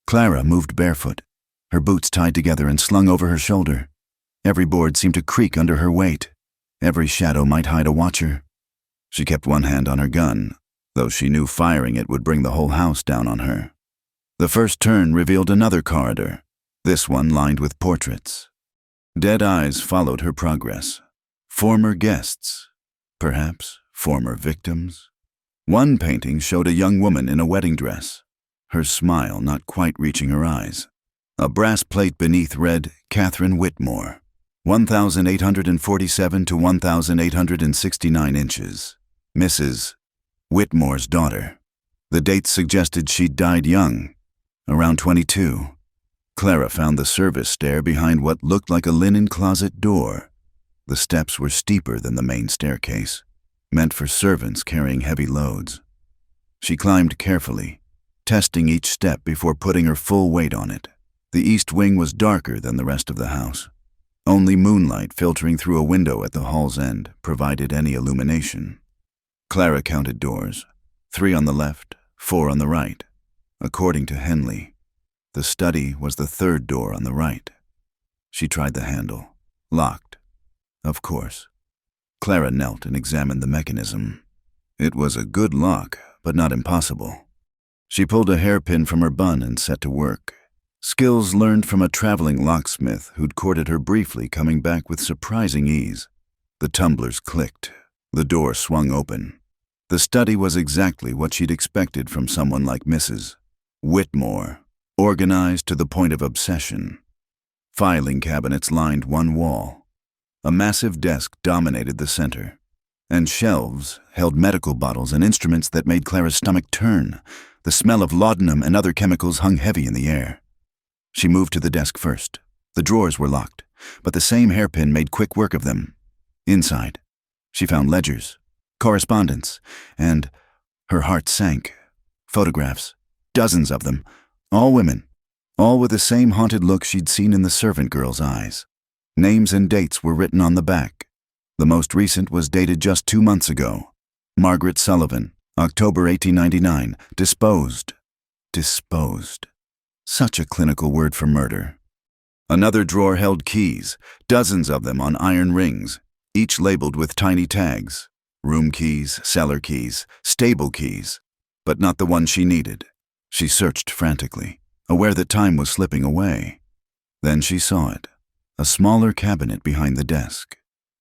Clara moved barefoot, her boots tied together and slung over her shoulder. Every board seemed to creak under her weight. Every shadow might hide a watcher. She kept one hand on her gun, though she knew firing it would bring the whole house down on her. The first turn revealed another corridor, this one lined with portraits. Dead eyes followed her progress. Former guests, perhaps former victims. One painting showed a young woman in a wedding dress, her smile not quite reaching her eyes. A brass plate beneath read, Catherine Whitmore, 1,847 to 1,869 inches. Mrs. Whitmore's daughter. The dates suggested she'd died young, around 22. Clara found the service stair behind what looked like a linen closet door. The steps were steeper than the main staircase. meant for servants carrying heavy loads. She climbed carefully, testing each step before putting her full weight on it. The east wing was darker than the rest of the house. Only moonlight filtering through a window at the hall's end provided any illumination. Clara counted doors, 3 on the left, 4 on the right. According to Henley, the study was the 3rd door on the right. She tried the handle. Locked. Of course. Clara knelt and examined the mechanism. It was a good lock, but not impossible. She pulled a hairpin from her bun and set to work. Skills learned from a traveling locksmith who'd courted her briefly, coming back with surprising ease. The tumblers clicked. The door swung open. The study was exactly what she'd expected from someone like Mrs. Whitmore, organized to the point of obsession. Filing cabinets lined one wall. A massive desk dominated the center, and shelves held medical bottles and instruments that made Clara's stomach turn. The smell of laudanum and other chemicals hung heavy in the air. She moved to the desk first. The drawers were locked, but the same hairpin made quick work of them. Inside, she found ledgers, correspondence, and her heart sank. Photographs, dozens of them, all women, all with the same haunted look she'd seen in the servant girl's eyes. Names and dates were written on the back. The most recent was dated just 2 months ago. Margaret Sullivan, October 1899, disposed. Disposed. Such a clinical word for murder. Another drawer held keys, dozens of them on iron rings, each labeled with tiny tags. Room keys, cellar keys, stable keys, but not the one she needed. She searched frantically, aware that time was slipping away. Then she saw it, a smaller cabinet behind the desk,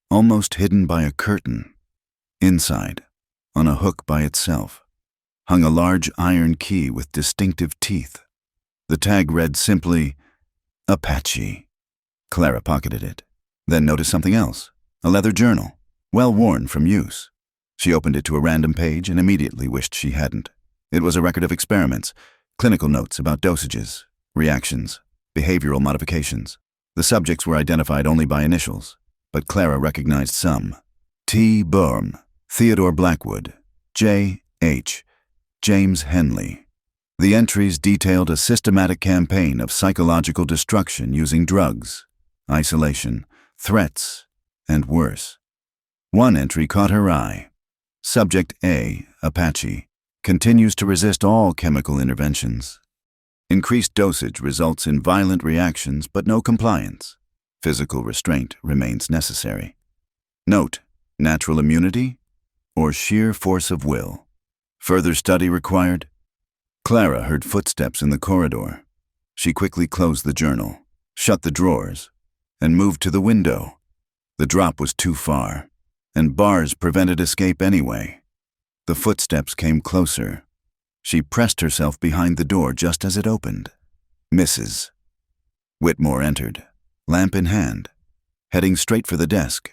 almost hidden by a curtain. Inside, on a hook by itself, hung a large iron key with distinctive teeth. The tag read simply, Apache. Clara pocketed it, then noticed something else, a leather journal, well worn from use. She opened it to a random page and immediately wished she hadn't. It was a record of experiments, clinical notes about dosages, reactions, behavioral modifications. The subjects were identified only by initials, but Clara recognized some. T. Burm, Theodore Blackwood, J. H. James Henley. The entries detailed a systematic campaign of psychological destruction using drugs, isolation, threats, and worse. One entry caught her eye. Subject A, Apache, continues to resist all chemical interventions. Increased dosage results in violent reactions but no compliance. Physical restraint remains necessary. Note, natural immunity or sheer force of will. Further study required? Clara heard footsteps in the corridor. She quickly closed the journal, shut the drawers, and moved to the window. The drop was too far, and bars prevented escape anyway. The footsteps came closer. She pressed herself behind the door just as it opened. Mrs. Whitmore entered, lamp in hand, heading straight for the desk.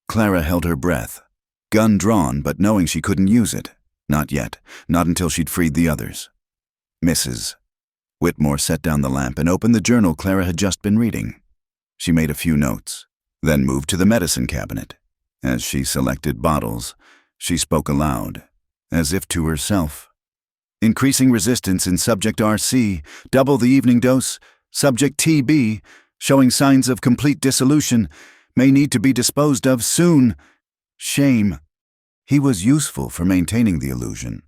Clara held her breath, gun drawn but knowing she couldn't use it. Not yet, not until she'd freed the others. Mrs. Whitmore set down the lamp and opened the journal Clara had just been reading. She made a few notes, then moved to the medicine cabinet. As she selected bottles, she spoke aloud, as if to herself. Increasing resistance in subject RC, double the evening dose. Subject TB, showing signs of complete dissolution, may need to be disposed of soon. Shame. He was useful for maintaining the illusion.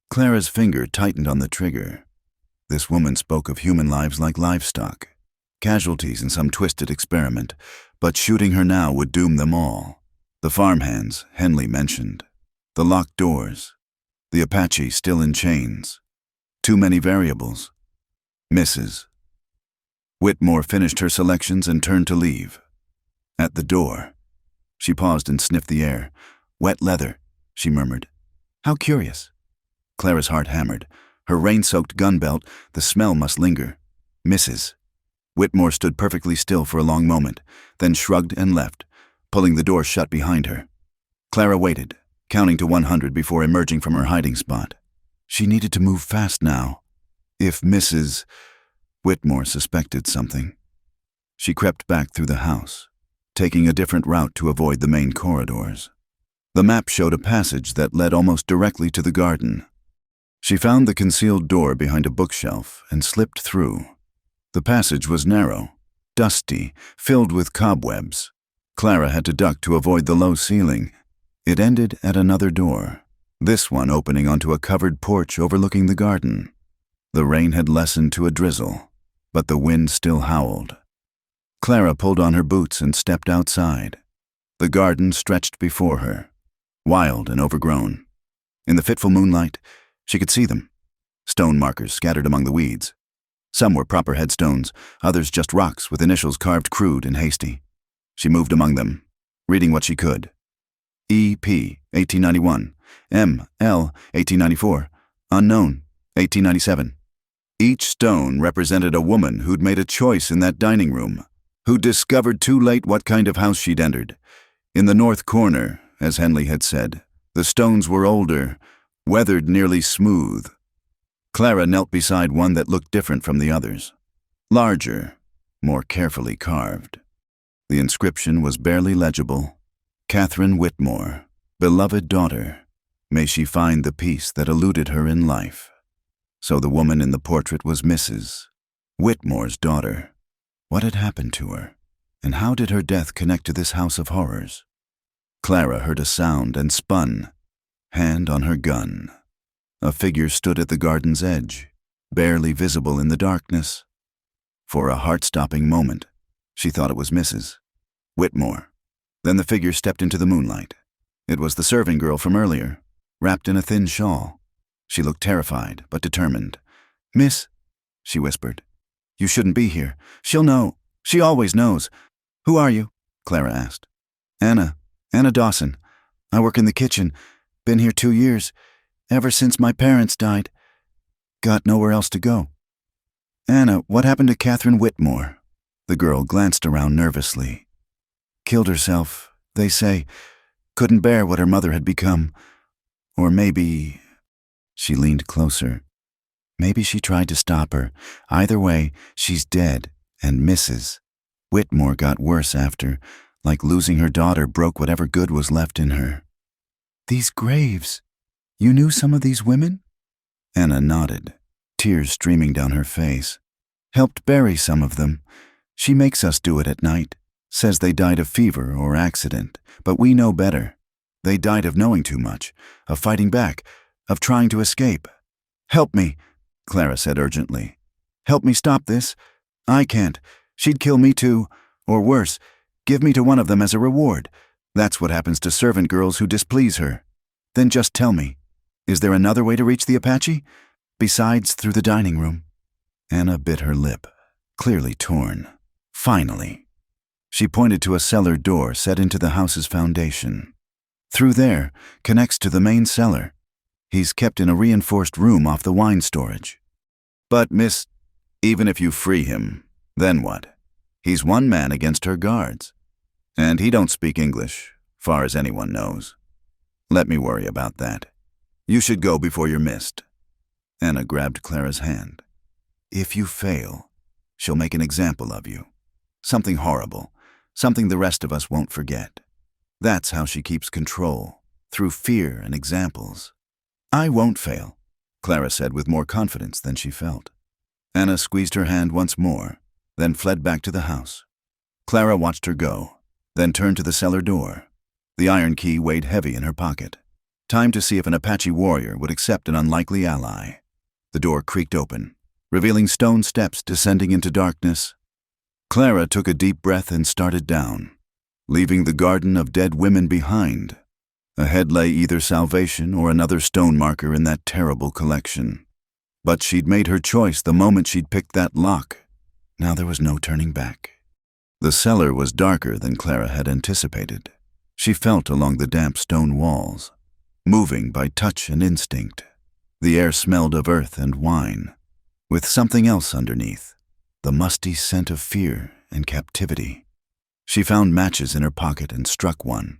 Clara's finger tightened on the trigger. This woman spoke of human lives like livestock, casualties in some twisted experiment, but shooting her now would doom them all. The farmhands Henley mentioned, the locked doors, the Apache still in chains. Too many variables. Mrs. Whitmore finished her selections and turned to leave. At the door, she paused and sniffed the air. Wet leather, she murmured. How curious. Clara's heart hammered. Her rain-soaked gun belt, the smell must linger. Mrs. Whitmore stood perfectly still for a long moment, then shrugged and left, pulling the door shut behind her. Clara waited, counting to 100 before emerging from her hiding spot. She needed to move fast now. If Mrs. Whitmore suspected something. She crept back through the house, taking a different route to avoid the main corridors. The map showed a passage that led almost directly to the garden. She found the concealed door behind a bookshelf and slipped through. The passage was narrow, dusty, filled with cobwebs. Clara had to duck to avoid the low ceiling. It ended at another door, this one opening onto a covered porch overlooking the garden. The rain had lessened to a drizzle, but the wind still howled. Clara pulled on her boots and stepped outside. The garden stretched before her, wild and overgrown. In the fitful moonlight, she could see them, stone markers scattered among the weeds. Some were proper headstones, others just rocks with initials carved crude and hasty. She moved among them, reading what she could. E.P. 1891, M.L. 1894, Unknown 1897. Each stone represented a woman who'd made a choice in that dining room, who'd discovered too late what kind of house she'd entered. In the north corner, as Henley had said, the stones were older, weathered nearly smooth. Clara knelt beside one that looked different from the others. Larger, more carefully carved. The inscription was barely legible. Catherine Whitmore, beloved daughter, may she find the peace that eluded her in life. So the woman in the portrait was Mrs. Whitmore's daughter. What had happened to her, and how did her death connect to this house of horrors? Clara heard a sound and spun, hand on her gun. A figure stood at the garden's edge, barely visible in the darkness. For a heart-stopping moment, she thought it was Mrs. Whitmore. Then the figure stepped into the moonlight. It was the serving girl from earlier, wrapped in a thin shawl. She looked terrified, but determined. "Miss," she whispered, "you shouldn't be here. She'll know. She always knows." "Who are you?" Clara asked. "Anna Dawson. I work in the kitchen. Been here 2 years. Ever since my parents died. Got nowhere else to go." "Anna, what happened to Catherine Whitmore?" The girl glanced around nervously. "Killed herself, they say. Couldn't bear what her mother had become. Or maybe..." She leaned closer. "Maybe she tried to stop her. Either way, she's dead, and Mrs. Whitmore got worse after, like losing her daughter broke whatever good was left in her." "These graves. You knew some of these women?" Anna nodded, tears streaming down her face. "Helped bury some of them. She makes us do it at night. Says they died of fever or accident, but we know better. They died of knowing too much, of fighting back, of trying to escape." "Help me," Clara said urgently. "Help me stop this. I can't. She'd kill me too. Or worse, give me to one of them as a reward. That's what happens to servant girls who displease her. Then just tell me, is there another way to reach the Apache? Besides through the dining room?" Anna bit her lip, clearly torn. Finally. She pointed to a cellar door set into the house's foundation. "Through there, connects to the main cellar. He's kept in a reinforced room off the wine storage." "But, miss, even if you free him, then what? He's one man against her guards. And he don't speak English, far as anyone knows. Let me worry about that. You should go before you're missed." Anna grabbed Clara's hand. "If you fail, she'll make an example of you. Something horrible, something the rest of us won't forget. That's how she keeps control, through fear and examples." "I won't fail," Clara said with more confidence than she felt. Anna squeezed her hand once more, then fled back to the house. Clara watched her go, then turned to the cellar door. The iron key weighed heavy in her pocket. Time to see if an Apache warrior would accept an unlikely ally. The door creaked open, revealing stone steps descending into darkness. Clara took a deep breath and started down, leaving the garden of dead women behind. Ahead lay either salvation or another stone marker in that terrible collection. But she'd made her choice the moment she'd picked that lock. Now there was no turning back. The cellar was darker than Clara had anticipated. She felt along the damp stone walls, moving by touch and instinct. The air smelled of earth and wine, with something else underneath, the musty scent of fear and captivity. She found matches in her pocket and struck one.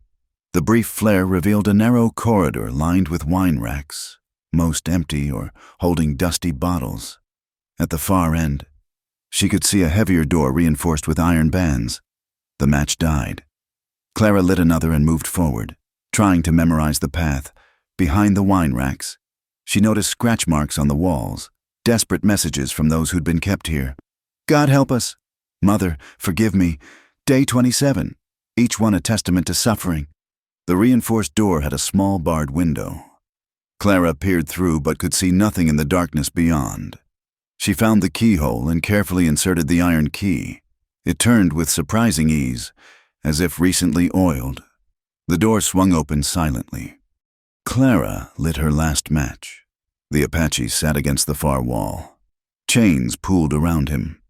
The brief flare revealed a narrow corridor lined with wine racks, most empty or holding dusty bottles. At the far end, she could see a heavier door reinforced with iron bands. The match died. Clara lit another and moved forward, Trying to memorize the path, behind the wine racks, she noticed scratch marks on the walls, desperate messages from those who'd been kept here. God help us. Mother, forgive me. Day 27. Each one a testament to suffering. The reinforced door had a small barred window. Clara peered through but could see nothing in the darkness beyond. She found the keyhole and carefully inserted the iron key. It turned with surprising ease, as if recently oiled. The door swung open silently. Clara lit her last match. The Apache sat against the far wall. Chains pooled around him.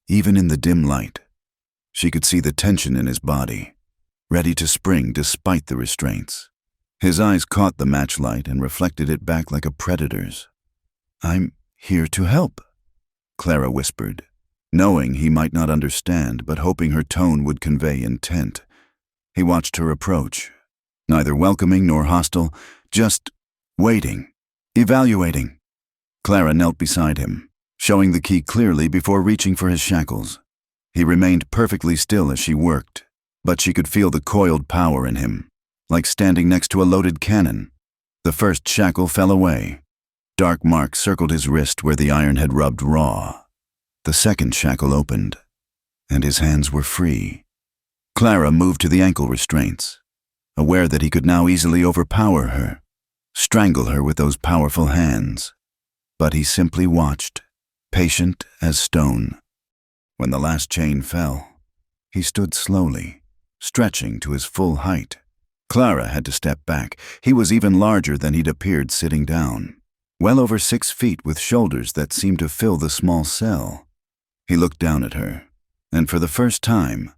Even in the dim light, she could see the tension in his body, ready to spring despite the restraints. His eyes caught the matchlight and reflected it back like a predator's. I'm here to help, Clara whispered, knowing he might not understand but hoping her tone would convey intent. He watched her approach, neither welcoming nor hostile, just waiting, evaluating. Clara knelt beside him, showing the key clearly before reaching for his shackles. He remained perfectly still as she worked, but she could feel the coiled power in him, like standing next to a loaded cannon. The first shackle fell away. Dark marks circled his wrist where the iron had rubbed raw. The second shackle opened, and his hands were free. Clara moved to the ankle restraints, aware that he could now easily overpower her, strangle her with those powerful hands. But he simply watched, patient as stone. When the last chain fell, he stood slowly, stretching to his full height. Clara had to step back. He was even larger than he'd appeared sitting down, well over 6 feet with shoulders that seemed to fill the small cell. He looked down at her, and for the first time,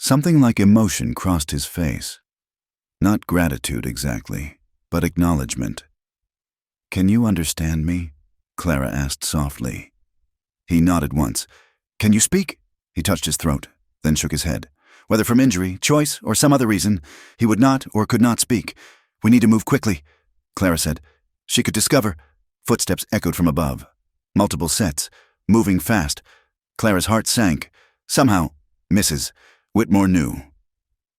something like emotion crossed his face. Not gratitude exactly, but acknowledgement. Can you understand me? Clara asked softly. He nodded once. Can you speak? He touched his throat, then shook his head. Whether from injury, choice, or some other reason, he would not or could not speak. We need to move quickly, Clara said. She could discover. Footsteps echoed from above. Multiple sets, moving fast. Clara's heart sank. Somehow, Mrs. Whitmore knew.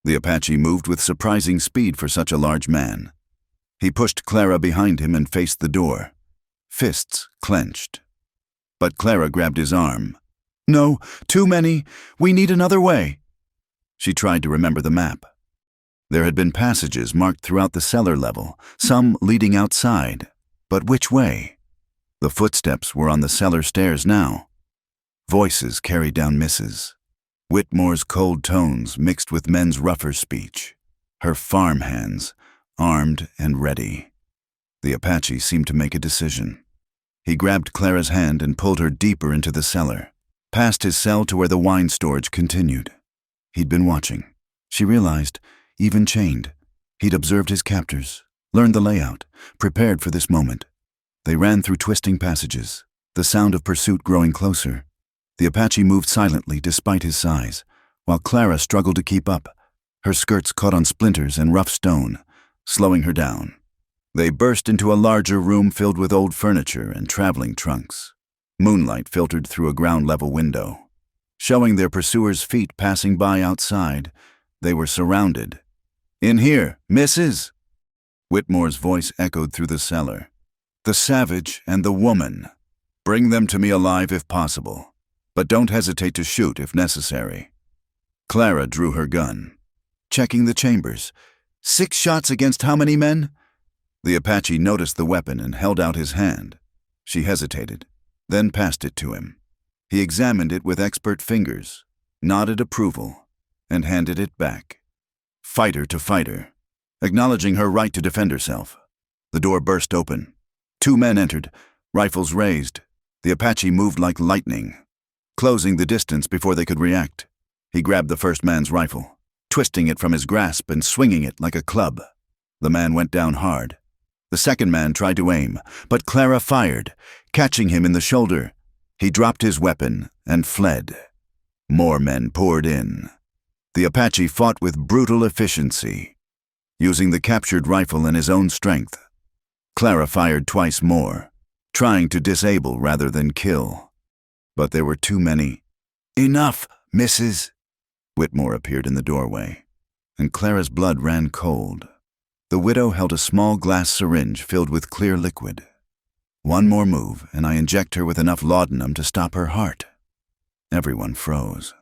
The Apache moved with surprising speed for such a large man. He pushed Clara behind him and faced the door. Fists clenched. But Clara grabbed his arm. No, too many. We need another way. She tried to remember the map. There had been passages marked throughout the cellar level, some leading outside. But which way? The footsteps were on the cellar stairs now. Voices carried down Mrs. Whitmore's cold tones mixed with men's rougher speech. Her farm hands, armed and ready. The Apache seemed to make a decision. He grabbed Clara's hand and pulled her deeper into the cellar, past his cell to where the wine storage continued. He'd been watching. She realized, even chained. He'd observed his captors, learned the layout, prepared for this moment. They ran through twisting passages, the sound of pursuit growing closer. The Apache moved silently despite his size, while Clara struggled to keep up. Her skirts caught on splinters and rough stone, slowing her down. They burst into a larger room filled with old furniture and traveling trunks. Moonlight filtered through a ground-level window. Showing their pursuers' feet passing by outside, they were surrounded. In here, Mrs. Whitmore's voice echoed through the cellar. The savage and the woman. Bring them to me alive if possible, but don't hesitate to shoot if necessary. Clara drew her gun, checking the chambers. 6 shots against how many men? The Apache noticed the weapon and held out his hand. She hesitated, then passed it to him. He examined it with expert fingers, nodded approval, and handed it back. Fighter to fighter, acknowledging her right to defend herself. The door burst open. 2 men entered, rifles raised. The Apache moved like lightning, closing the distance before they could react. He grabbed the first man's rifle, twisting it from his grasp and swinging it like a club. The man went down hard. The second man tried to aim, but Clara fired, catching him in the shoulder. He dropped his weapon and fled. More men poured in. The Apache fought with brutal efficiency, using the captured rifle and his own strength. Clara fired twice more, trying to disable rather than kill. But there were too many. Enough, Mrs. Whitmore appeared in the doorway, and Clara's blood ran cold. The widow held a small glass syringe filled with clear liquid. One more move, and I inject her with enough laudanum to stop her heart. Everyone froze.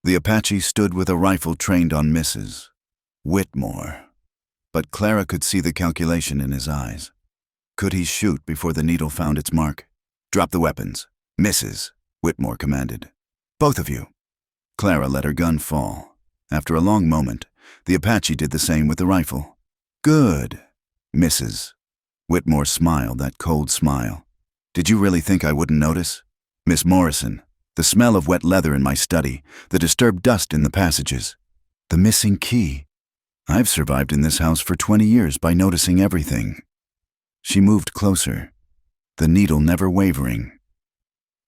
The Apache stood with a rifle trained on Mrs. Whitmore. But Clara could see the calculation in his eyes. Could he shoot before the needle found its mark? "Drop the weapons. Mrs." Whitmore commanded. "Both of you." Clara let her gun fall. After a long moment, the Apache did the same with the rifle. "Good, Mrs." Whitmore smiled, that cold smile. "Did you really think I wouldn't notice? Miss Morrison, the smell of wet leather in my study, the disturbed dust in the passages, the missing key. I've survived in this house for 20 years by noticing everything." She moved closer, the needle never wavering.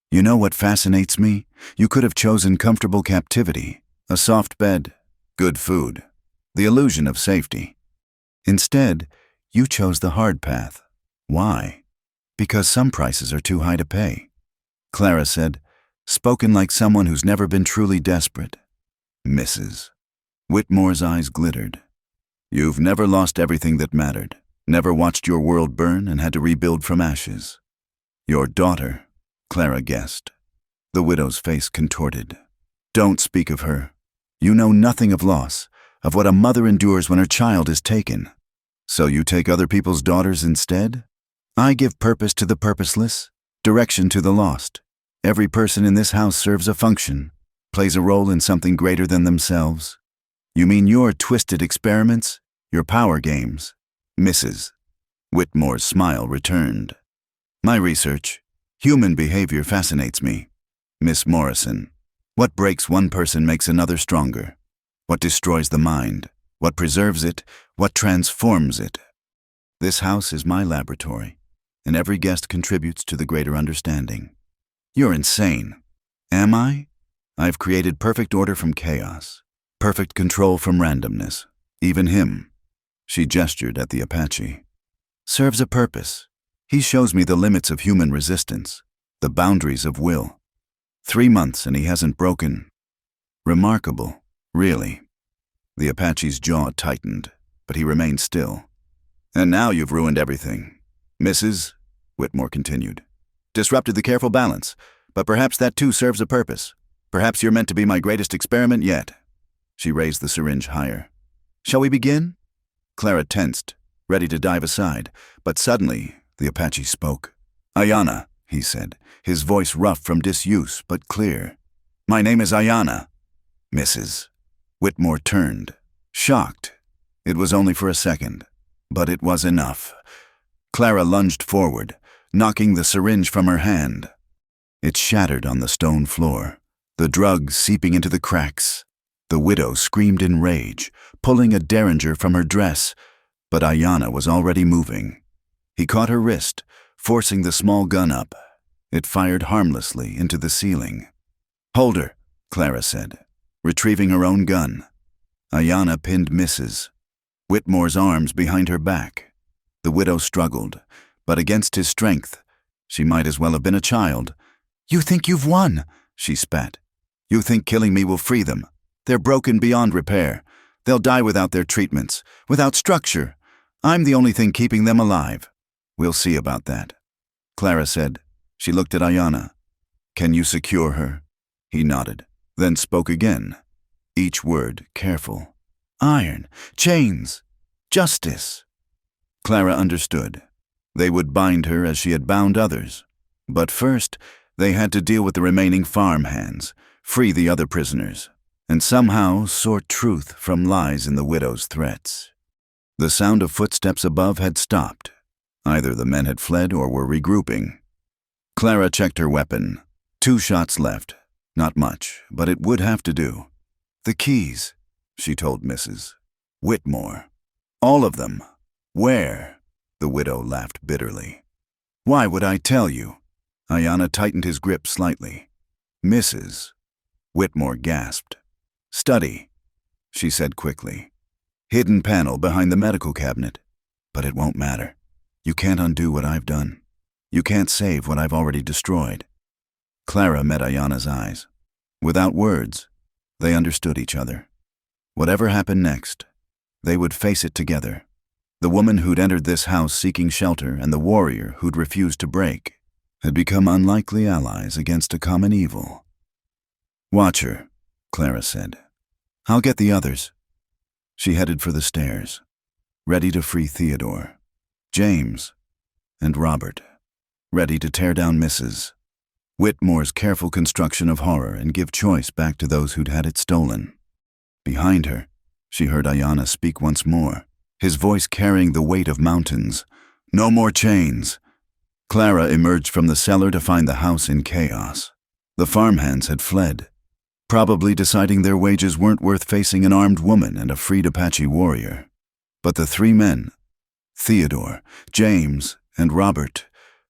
"You know what fascinates me? You could have chosen comfortable captivity, a soft bed, good food, the illusion of safety. Instead, you chose the hard path. Why? Because some prices are too high to pay," Clara said, spoken like someone who's never been truly desperate. "Mrs." Whitmore's eyes glittered. "You've never lost everything that mattered, never watched your world burn and had to rebuild from ashes." "Your daughter," Clara guessed. The widow's face contorted. "Don't speak of her. You know nothing of loss, of what a mother endures when her child is taken. So you take other people's daughters instead? I give purpose to the purposeless, direction to the lost. Every person in this house serves a function, plays a role in something greater than themselves. You mean your twisted experiments, your power games, Mrs." Whitmore's smile returned. "My research, human behavior fascinates me. Miss Morrison, what breaks one person makes another stronger. What destroys the mind, what preserves it, what transforms it. This house is my laboratory, and every guest contributes to the greater understanding." "You're insane." "Am I? I've created perfect order from chaos, perfect control from randomness. Even him," she gestured at the Apache, "serves a purpose. He shows me the limits of human resistance, the boundaries of will. 3 months and he hasn't broken. Remarkable, really." The Apache's jaw tightened, but he remained still. "And now you've ruined everything, Mrs." Whitmore continued. "Disrupted the careful balance, but perhaps that too serves a purpose. Perhaps you're meant to be my greatest experiment yet." She raised the syringe higher. "Shall we begin?" Clara tensed, ready to dive aside, but suddenly the Apache spoke. "Ayanna," he said, his voice rough from disuse but clear. "My name is Ayanna." "Mrs." Whitmore turned, shocked. It was only for a second, but it was enough. Clara lunged forward, knocking the syringe from her hand. It shattered on the stone floor, the drug seeping into the cracks. The widow screamed in rage, pulling a derringer from her dress, but Ayanna was already moving. He caught her wrist, forcing the small gun up. It fired harmlessly into the ceiling. "Hold her," Clara said, retrieving her own gun. Ayanna pinned Mrs. Whitmore's arms behind her back. The widow struggled, but against his strength, she might as well have been a child. "You think you've won," she spat. "You think killing me will free them. They're broken beyond repair. They'll die without their treatments, without structure. I'm the only thing keeping them alive. We'll see about that." Clara said. She looked at Ayanna. "Can you secure her?" He nodded, then spoke again, each word careful. "Iron, chains, justice." Clara understood. They would bind her as she had bound others. But first, they had to deal with the remaining farm hands, free the other prisoners, and somehow sort truth from lies in the widow's threats. The sound of footsteps above had stopped. Either the men had fled or were regrouping. Clara checked her weapon. 2 shots left. Not much, but it would have to do. "The keys," she told Mrs. Whitmore. "All of them. Where?" The widow laughed bitterly. "Why would I tell you?" Ayanna tightened his grip slightly. "Mrs." Whitmore gasped. "Study," she said quickly. "Hidden panel behind the medical cabinet. But it won't matter. You can't undo what I've done. You can't save what I've already destroyed." Clara met Ayanna's eyes. Without words, they understood each other. Whatever happened next, they would face it together. The woman who'd entered this house seeking shelter and the warrior who'd refused to break had become unlikely allies against a common evil. "Watch her," Clara said. "I'll get the others." She headed for the stairs, ready to free Theodore, James, and Robert, ready to tear down Mrs. Whitmore's careful construction of horror and give choice back to those who'd had it stolen. Behind her, she heard Ayanna speak once more, his voice carrying the weight of mountains. "No more chains." Clara emerged from the cellar to find the house in chaos. The farmhands had fled, probably deciding their wages weren't worth facing an armed woman and a freed Apache warrior. But the three men, Theodore, James, and Robert,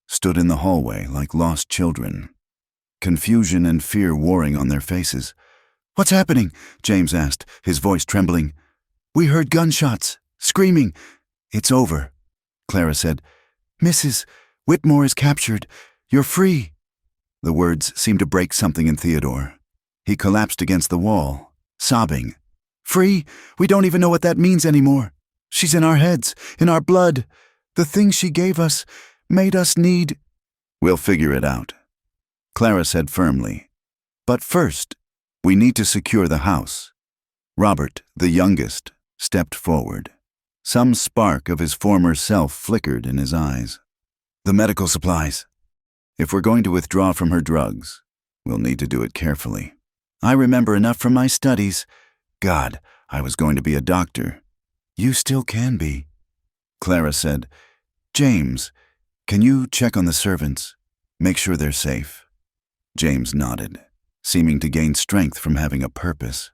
stood in the hallway like lost children, confusion and fear warring on their faces. "What's happening?" James asked, his voice trembling. "We heard gunshots, screaming." "It's over," Clara said. "Mrs. Whitmore is captured. You're free." The words seemed to break something in Theodore. He collapsed against the wall, sobbing. "Free? We don't even know what that means anymore. She's in our heads, in our blood. The things she gave us made us need—" "We'll figure it out," Clara said firmly. "But first, we need to secure the house." Robert, the youngest, stepped forward. Some spark of his former self flickered in his eyes. "The medical supplies. If we're going to withdraw from her drugs, we'll need to do it carefully. I remember enough from my studies. God, I was going to be a doctor." "You still can be," Clara said. "James, can you check on the servants? Make sure they're safe." James nodded, seeming to gain strength from having a purpose.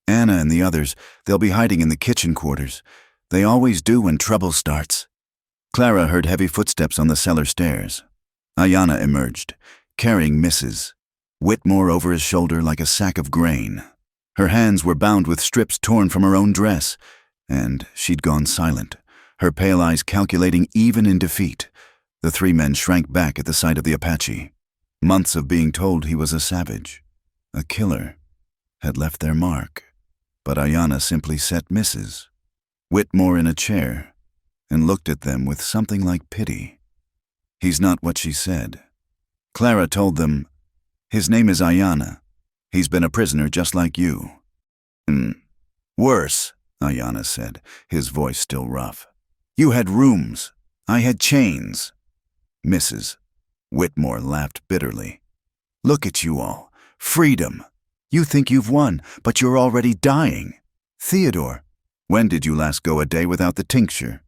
"Anna and the others, they'll be hiding in the kitchen quarters. They always do when trouble starts." Clara heard heavy footsteps on the cellar stairs. Ayanna emerged, carrying Mrs. Whitmore over his shoulder like a sack of grain. Her hands were bound with strips torn from her own dress, and she'd gone silent, her pale eyes calculating even in defeat. The three men shrank back at the sight of the Apache. Months of being told he was a savage, a killer, had left their mark. But Ayanna simply set Mrs. Whitmore in a chair and looked at them with something like pity. "He's not what she said." Clara told them, "His name is Ayanna. He's been a prisoner just like you." "Worse," Ayanna said, his voice still rough. "You had rooms. I had chains." Mrs. Whitmore laughed bitterly. "Look at you all. Freedom. You think you've won, but you're already dying. Theodore, when did you last go a day without the tincture?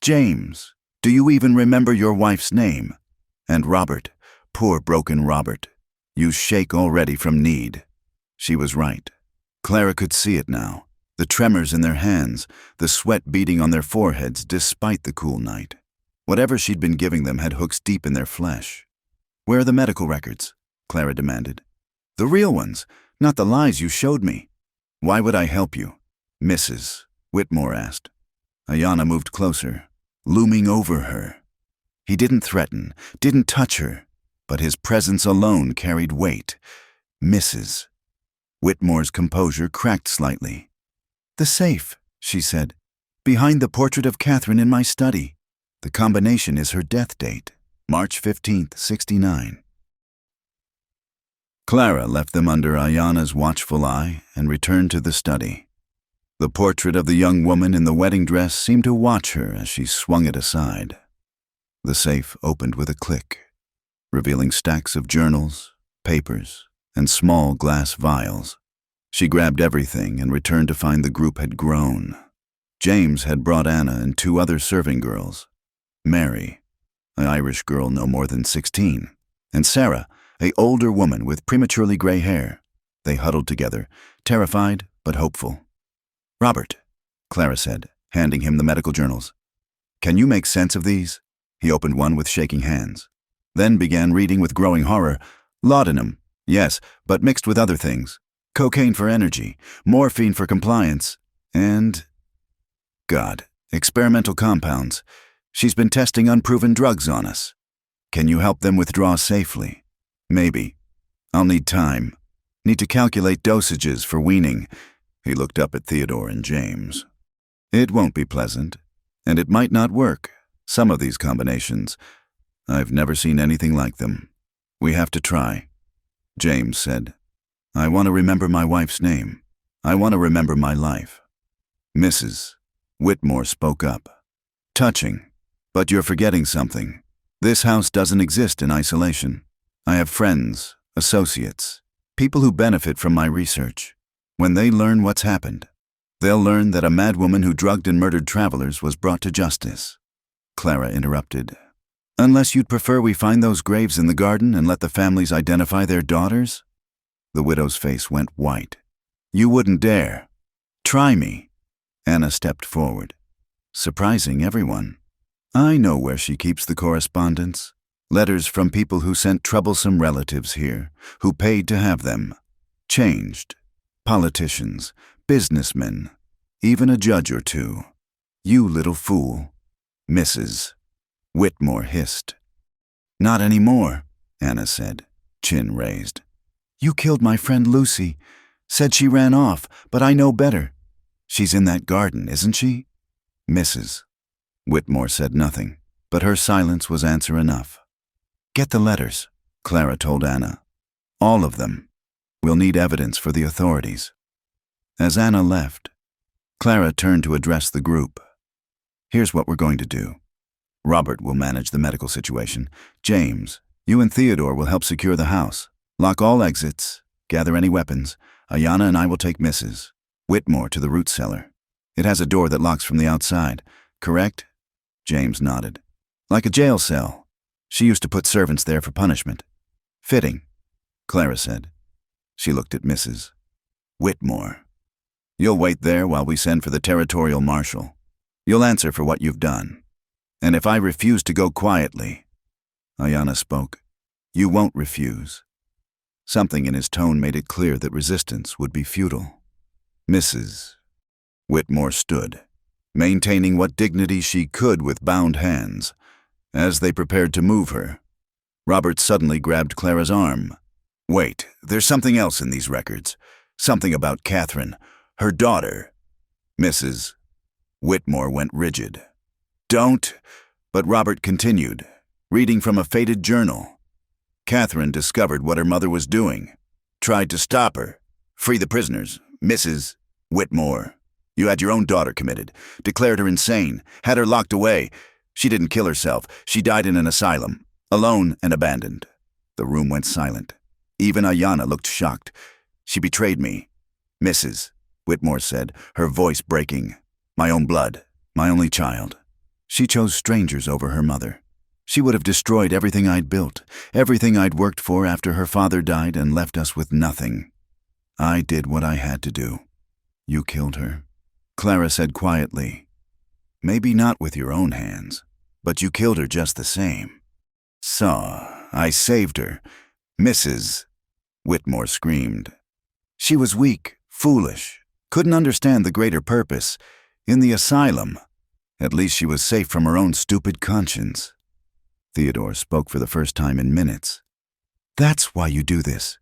James, do you even remember your wife's name? And Robert, poor broken Robert. You shake already from need." She was right. Clara could see it now. The tremors in their hands, the sweat beading on their foreheads despite the cool night. Whatever she'd been giving them had hooks deep in their flesh. "Where are the medical records?" Clara demanded. "The real ones, not the lies you showed me." "Why would I help you?" Mrs. Whitmore asked. Ayanna moved closer, looming over her. He didn't threaten, didn't touch her, but his presence alone carried weight. Mrs. Whitmore's composure cracked slightly. "The safe," she said, "behind the portrait of Catherine in my study. The combination is her death date, March 15th, 69. Clara left them under Ayanna's watchful eye and returned to the study. The portrait of the young woman in the wedding dress seemed to watch her as she swung it aside. The safe opened with a click, revealing stacks of journals, papers, and small glass vials. She grabbed everything and returned to find the group had grown. James had brought Anna and two other serving girls, Mary, an Irish girl no more than 16, and Sarah, an older woman with prematurely gray hair. They huddled together, terrified but hopeful. "Robert," Clara said, handing him the medical journals. "Can you make sense of these?" He opened one with shaking hands, then began reading with growing horror. "Laudanum, yes, but mixed with other things. Cocaine for energy, morphine for compliance, and... God, experimental compounds. She's been testing unproven drugs on us. Can you help them withdraw safely?" "Maybe. I'll need time. Need to calculate dosages for weaning." He looked up at Theodore and James. "It won't be pleasant. And it might not work. Some of these combinations. I've never seen anything like them. We have to try. James said, I want to remember my wife's name. I want to remember my life. Mrs. Whitmore spoke up. Touching. But you're forgetting something. This house doesn't exist in isolation. I have friends, associates, people who benefit from my research. When they learn what's happened, they'll learn that a madwoman who drugged and murdered travelers was brought to justice. Clara interrupted. Unless you'd prefer we find those graves in the garden and let the families identify their daughters? The widow's face went white. You wouldn't dare. Try me. Anna stepped forward, surprising everyone. I know where she keeps the correspondence. Letters from people who sent troublesome relatives here, who paid to have them. Changed. Politicians, businessmen, even a judge or two. You little fool. Mrs. Whitmore hissed. Not anymore, Anna said, chin raised. You killed my friend Lucy. Said she ran off, but I know better. She's in that garden, isn't she? Mrs. Whitmore said nothing, but her silence was answer enough. Get the letters, Clara told Anna. All of them. We'll need evidence for the authorities. As Anna left, Clara turned to address the group. Here's what we're going to do. Robert will manage the medical situation. James, you and Theodore will help secure the house. Lock all exits. Gather any weapons. Ayanna and I will take Mrs. Whitmore to the root cellar. It has a door that locks from the outside, correct? James nodded. Like a jail cell. She used to put servants there for punishment. Fitting, Clara said. She looked at Mrs. Whitmore. You'll wait there while we send for the territorial marshal. You'll answer for what you've done. And if I refuse to go quietly, Ayanna spoke, you won't refuse. Something in his tone made it clear that resistance would be futile. Mrs. Whitmore stood, maintaining what dignity she could with bound hands. As they prepared to move her, Robert suddenly grabbed Clara's arm. Wait, there's something else in these records. Something about Catherine, her daughter. Mrs. Whitmore went rigid. Don't, but Robert continued, reading from a faded journal. Catherine discovered what her mother was doing, tried to stop her, free the prisoners. Mrs. Whitmore, you had your own daughter committed, declared her insane, had her locked away. She didn't kill herself. She died in an asylum, alone and abandoned. The room went silent. Even Ayanna looked shocked. She betrayed me. Mrs. Whitmore said, her voice breaking. My own blood, my only child. She chose strangers over her mother. She would have destroyed everything I'd built, everything I'd worked for after her father died and left us with nothing. I did what I had to do. You killed her, Clara said quietly. Maybe not with your own hands, but you killed her just the same. So, I saved her. Mrs. Whitmore screamed. She was weak, foolish, couldn't understand the greater purpose. In the asylum, at least she was safe from her own stupid conscience. Theodore spoke for the first time in minutes. That's why you do this.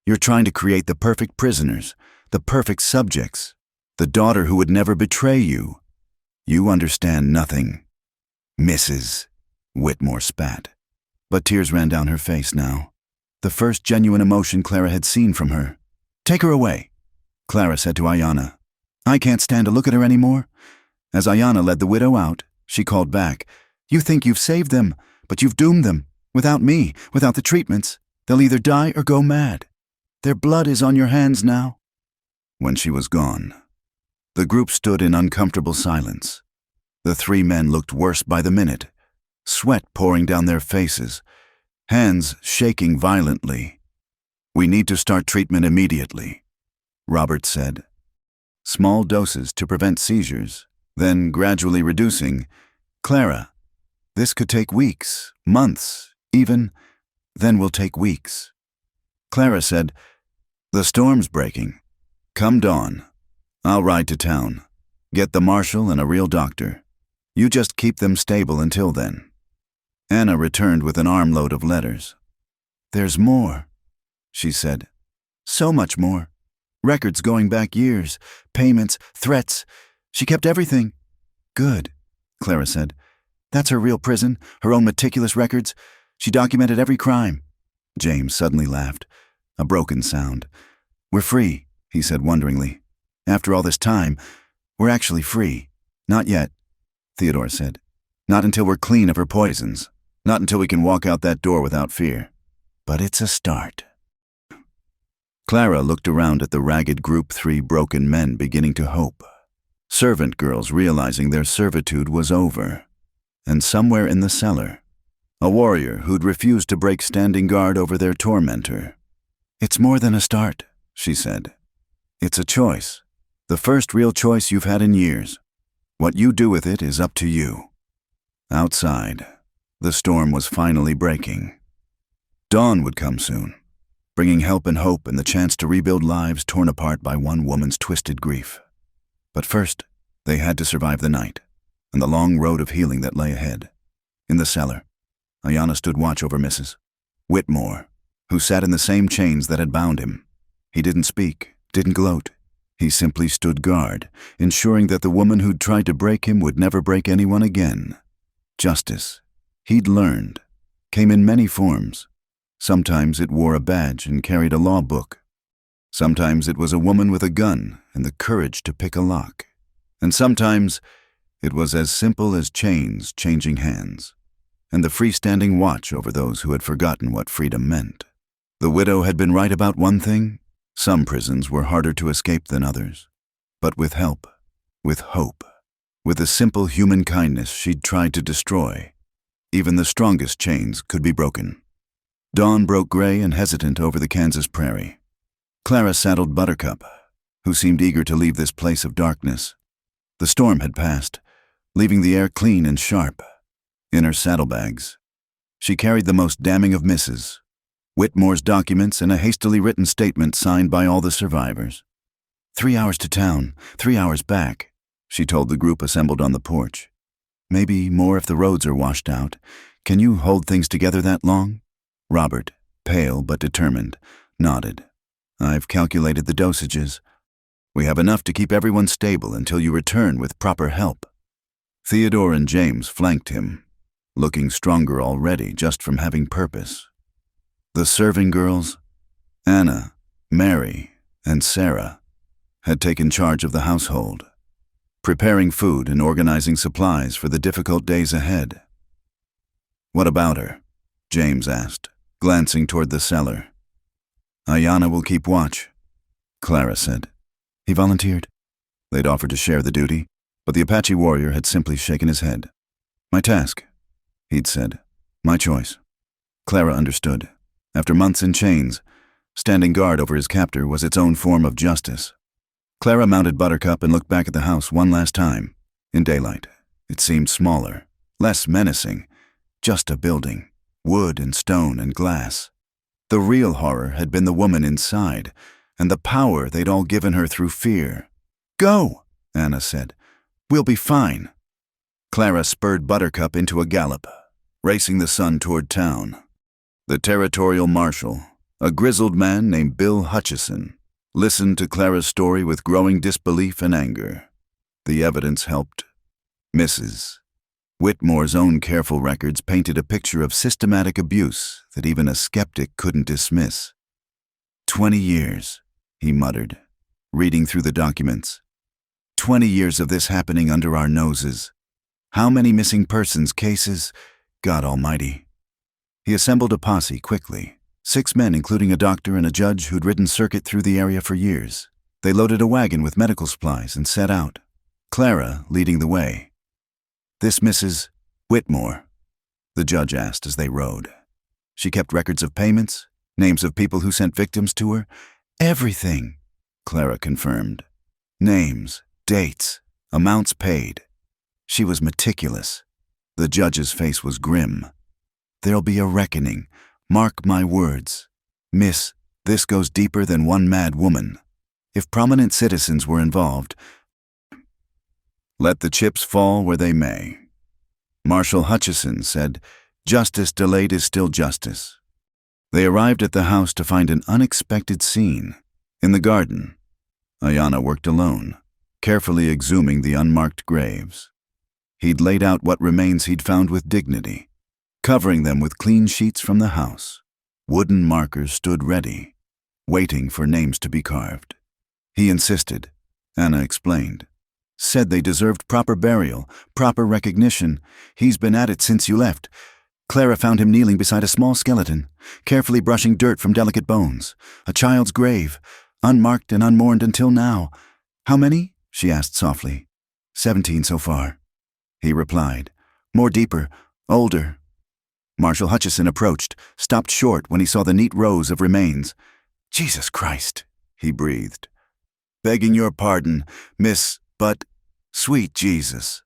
You're trying to create the perfect prisoners, the perfect subjects, the daughter who would never betray you. You understand nothing. Mrs. Whitmore spat, but tears ran down her face now. The first genuine emotion Clara had seen from her. Take her away, Clara said to Ayanna. I can't stand to look at her anymore. As Ayanna led the widow out, she called back. You think you've saved them, but you've doomed them. Without me, without the treatments, they'll either die or go mad. Their blood is on your hands now. When she was gone, the group stood in uncomfortable silence. The three men looked worse by the minute, sweat pouring down their faces, hands shaking violently. We need to start treatment immediately, Robert said. Small doses to prevent seizures, then gradually reducing. Clara, this could take weeks, months, even, then will take weeks. Clara said, the storm's breaking. Come dawn. I'll ride to town. Get the marshal and a real doctor. You just keep them stable until then. Anna returned with an armload of letters. There's more, she said. So much more. Records going back years, payments, threats. She kept everything. Good. Clara said. "That's her real prison, her own meticulous records. She documented every crime." James suddenly laughed, a broken sound. "We're free," he said wonderingly. "After all this time, we're actually free." "Not yet," Theodore said. "Not until we're clean of her poisons. Not until we can walk out that door without fear. But it's a start." Clara looked around at the ragged group, 3 broken men beginning to hope. Servant girls realizing their servitude was over. And somewhere in the cellar, a warrior who'd refused to break standing guard over their tormentor. "It's more than a start," she said. "It's a choice. The first real choice you've had in years. What you do with it is up to you." Outside, the storm was finally breaking. Dawn would come soon, bringing help and hope and the chance to rebuild lives torn apart by one woman's twisted grief. But first, they had to survive the night and the long road of healing that lay ahead. In the cellar, Ayanna stood watch over Mrs. Whitmore, who sat in the same chains that had bound him. He didn't speak, didn't gloat. He simply stood guard, ensuring that the woman who'd tried to break him would never break anyone again. Justice, he'd learned, came in many forms. Sometimes it wore a badge and carried a law book. Sometimes it was a woman with a gun and the courage to pick a lock. And sometimes it was as simple as chains changing hands, and the freestanding watch over those who had forgotten what freedom meant. The widow had been right about one thing. Some prisons were harder to escape than others. But with help, with hope, with the simple human kindness she'd tried to destroy, even the strongest chains could be broken. Dawn broke gray and hesitant over the Kansas prairie. Clara saddled Buttercup, who seemed eager to leave this place of darkness. The storm had passed, leaving the air clean and sharp. In her saddlebags, she carried the most damning of misses, Whitmore's documents and a hastily written statement signed by all the survivors. 3 hours to town, 3 hours back, she told the group assembled on the porch. Maybe more if the roads are washed out. Can you hold things together that long? Robert, pale but determined, nodded. I've calculated the dosages. We have enough to keep everyone stable until you return with proper help. Theodore and James flanked him, looking stronger already just from having purpose. The serving girls, Anna, Mary, and Sarah, had taken charge of the household, preparing food and organizing supplies for the difficult days ahead. "What about her?" James asked, glancing toward the cellar. "Ayanna will keep watch," Clara said. He volunteered. They'd offered to share the duty, but the Apache warrior had simply shaken his head. "My task," he'd said. "My choice." Clara understood. After months in chains, standing guard over his captor was its own form of justice. Clara mounted Buttercup and looked back at the house one last time. In daylight, it seemed smaller, less menacing, just a building, wood and stone and glass. The real horror had been the woman inside, and the power they'd all given her through fear. "Go," Anna said. "We'll be fine." Clara spurred Buttercup into a gallop, racing the sun toward town. The territorial marshal, a grizzled man named Bill Hutchison, listened to Clara's story with growing disbelief and anger. The evidence helped. Mrs. Whitmore's own careful records painted a picture of systematic abuse that even a skeptic couldn't dismiss. 20 years, he muttered, reading through the documents. 20 years of this happening under our noses. How many missing persons cases? God almighty. He assembled a posse quickly. 6 men, including a doctor and a judge who'd ridden circuit through the area for years. They loaded a wagon with medical supplies and set out, Clara leading the way. "This Mrs. Whitmore?" the judge asked as they rode. "She kept records of payments, names of people who sent victims to her?" "Everything," Clara confirmed. "Names, dates, amounts paid." She was meticulous. The judge's face was grim. "There'll be a reckoning. Mark my words. Miss, this goes deeper than one mad woman. If prominent citizens were involved, let the chips fall where they may." Marshal Hutchison said, "Justice delayed is still justice." They arrived at the house to find an unexpected scene. In the garden, Ayanna worked alone, carefully exhuming the unmarked graves. He'd laid out what remains he'd found with dignity, covering them with clean sheets from the house. Wooden markers stood ready, waiting for names to be carved. He insisted. Anna explained. Said they deserved proper burial, proper recognition. He's been at it since you left. Clara found him kneeling beside a small skeleton, carefully brushing dirt from delicate bones. A child's grave, unmarked and unmourned until now. How many? She asked softly. 17 so far. He replied. More deeper, older. Marshal Hutchison approached, stopped short when he saw the neat rows of remains. Jesus Christ, he breathed. Begging your pardon, miss, but sweet Jesus.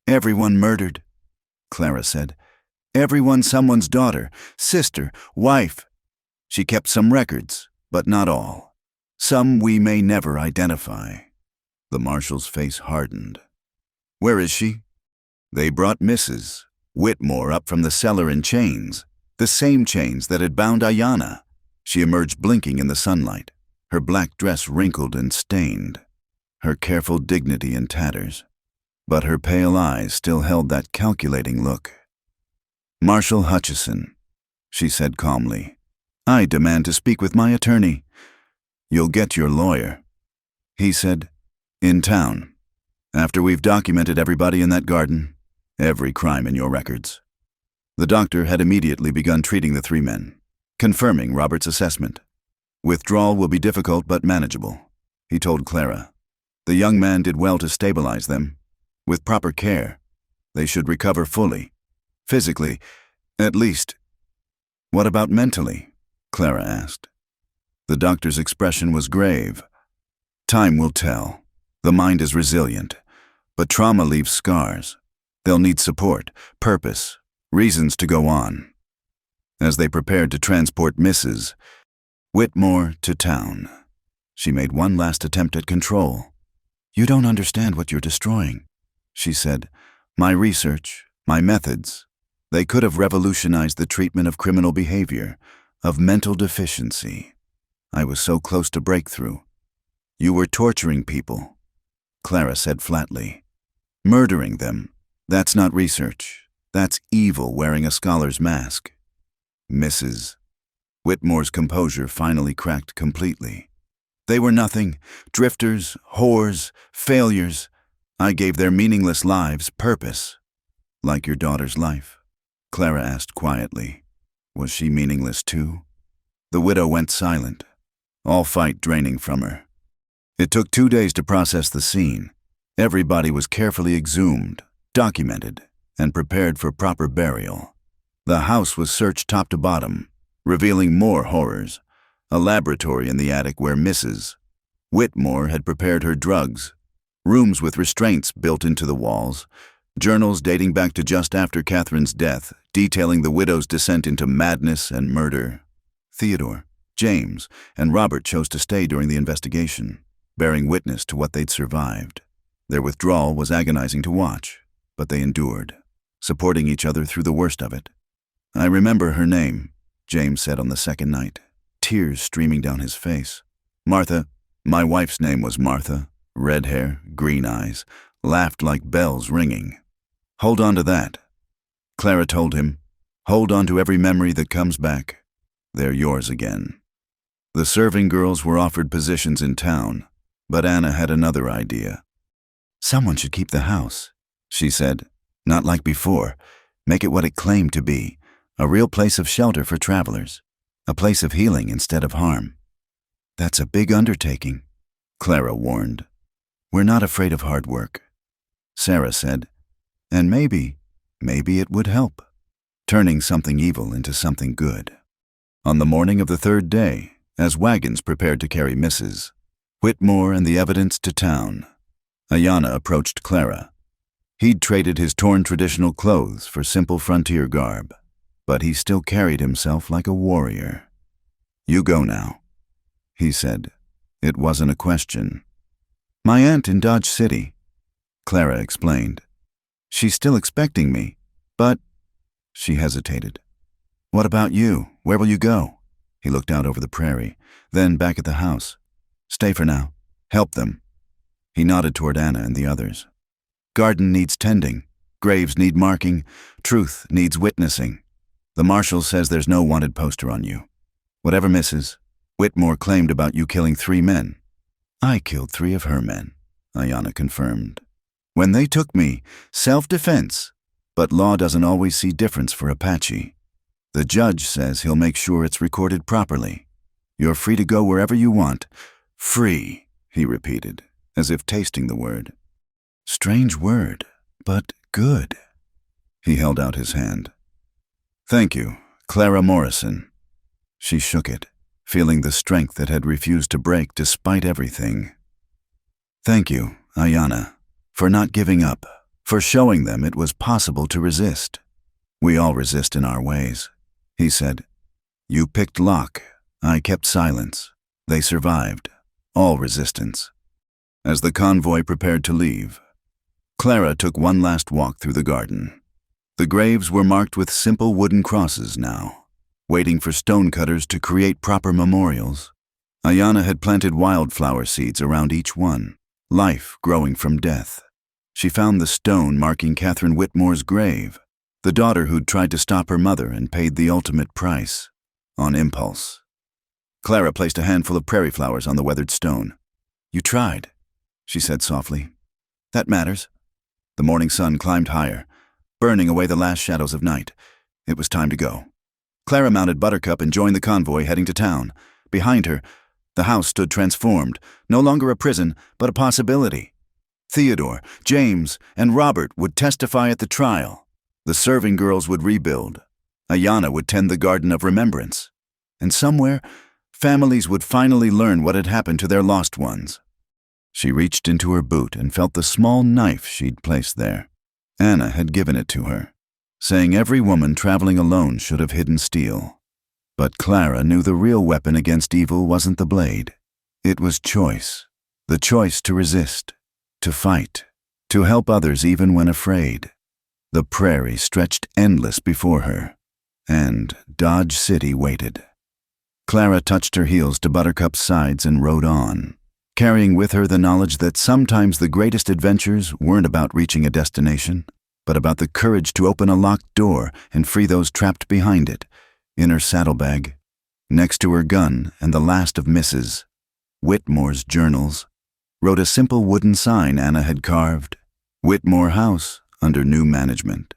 Everyone murdered, Clara said. Everyone someone's daughter, sister, wife. She kept some records, but not all. Some we may never identify. The marshal's face hardened. Where is she? They brought Mrs. Whitmore up from the cellar in chains, the same chains that had bound Ayanna. She emerged blinking in the sunlight, her black dress wrinkled and stained, her careful dignity in tatters. But her pale eyes still held that calculating look. Marshal Hutchison, she said calmly, I demand to speak with my attorney. You'll get your lawyer, he said, in town, after we've documented everybody in that garden, every crime in your records. The doctor had immediately begun treating the 3 men, confirming Robert's assessment. Withdrawal will be difficult but manageable, he told Clara. The young man did well to stabilize them. With proper care, they should recover fully. Physically, at least. What about mentally? Clara asked. The doctor's expression was grave. Time will tell. The mind is resilient, but trauma leaves scars. They'll need support, purpose, reasons to go on. As they prepared to transport Mrs. Whitmore to town, she made one last attempt at control. You don't understand what you're destroying, she said. My research, my methods, they could have revolutionized the treatment of criminal behavior, of mental deficiency. I was so close to breakthrough. You were torturing people, Clara said flatly. Murdering them. That's not research. That's evil wearing a scholar's mask. Mrs. Whitmore's composure finally cracked completely. They were nothing. Drifters, whores, failures. I gave their meaningless lives purpose. Like your daughter's life? Clara asked quietly. Was she meaningless too? The widow went silent, all fight draining from her. It took 2 days to process the scene. Everybody was carefully exhumed, documented, and prepared for proper burial. The house was searched top to bottom, revealing more horrors. A laboratory in the attic where Mrs. Whitmore had prepared her drugs, rooms with restraints built into the walls, journals dating back to just after Catherine's death, detailing the widow's descent into madness and murder. Theodore, James, and Robert chose to stay during the investigation, bearing witness to what they'd survived. Their withdrawal was agonizing to watch, but they endured, supporting each other through the worst of it. I remember her name, James said on the second night, tears streaming down his face. Martha, my wife's name was Martha, red hair, green eyes, laughed like bells ringing. Hold on to that. Clara told him, hold on to every memory that comes back. They're yours again. The serving girls were offered positions in town, but Anna had another idea. Someone should keep the house, she said. Not like before. Make it what it claimed to be, a real place of shelter for travelers, a place of healing instead of harm. That's a big undertaking, Clara warned. We're not afraid of hard work, Sarah said. And maybe it would help, turning something evil into something good. On the morning of the 3rd day, as wagons prepared to carry Mrs. Whitmore and the evidence to town, Ayanna approached Clara. He'd traded his torn traditional clothes for simple frontier garb, but he still carried himself like a warrior. You go now, he said. It wasn't a question. My aunt in Dodge City, Clara explained. She's still expecting me, but... She hesitated. What about you? Where will you go? He looked out over the prairie, then back at the house. Stay for now. Help them. He nodded toward Anna and the others. Garden needs tending. Graves need marking. Truth needs witnessing. The marshal says there's no wanted poster on you. Whatever misses, Whitmore claimed about you killing 3 men. I killed 3 of her men, Ayanna confirmed. When they took me, self-defense. But law doesn't always see difference for Apache. The judge says he'll make sure it's recorded properly. You're free to go wherever you want. Free, he repeated, as if tasting the word. Strange word, but good. He held out his hand. Thank you, Clara Morrison. She shook it, feeling the strength that had refused to break despite everything. Thank you, Ayanna, for not giving up, for showing them it was possible to resist. We all resist in our ways, he said. You picked lock. I kept silence. They survived. All resistance. As the convoy prepared to leave, Clara took one last walk through the garden. The graves were marked with simple wooden crosses now, waiting for stonecutters to create proper memorials. Ayanna had planted wildflower seeds around each one, life growing from death. She found the stone marking Catherine Whitmore's grave, the daughter who'd tried to stop her mother and paid the ultimate price, on impulse. Clara placed a handful of prairie flowers on the weathered stone. You tried, she said softly. That matters. The morning sun climbed higher, burning away the last shadows of night. It was time to go. Clara mounted Buttercup and joined the convoy heading to town. Behind her, the house stood transformed, no longer a prison, but a possibility. Theodore, James, and Robert would testify at the trial. The serving girls would rebuild. Ayanna would tend the garden of remembrance. And somewhere, families would finally learn what had happened to their lost ones. She reached into her boot and felt the small knife she'd placed there. Anna had given it to her, saying every woman traveling alone should have hidden steel. But Clara knew the real weapon against evil wasn't the blade. It was choice. The choice to resist, to fight, to help others even when afraid. The prairie stretched endless before her, and Dodge City waited. Clara touched her heels to Buttercup's sides and rode on, carrying with her the knowledge that sometimes the greatest adventures weren't about reaching a destination, but about the courage to open a locked door and free those trapped behind it. In her saddlebag, next to her gun and the last of Mrs. Whitmore's journals, wrote a simple wooden sign Anna had carved. Whitmore House, under new management.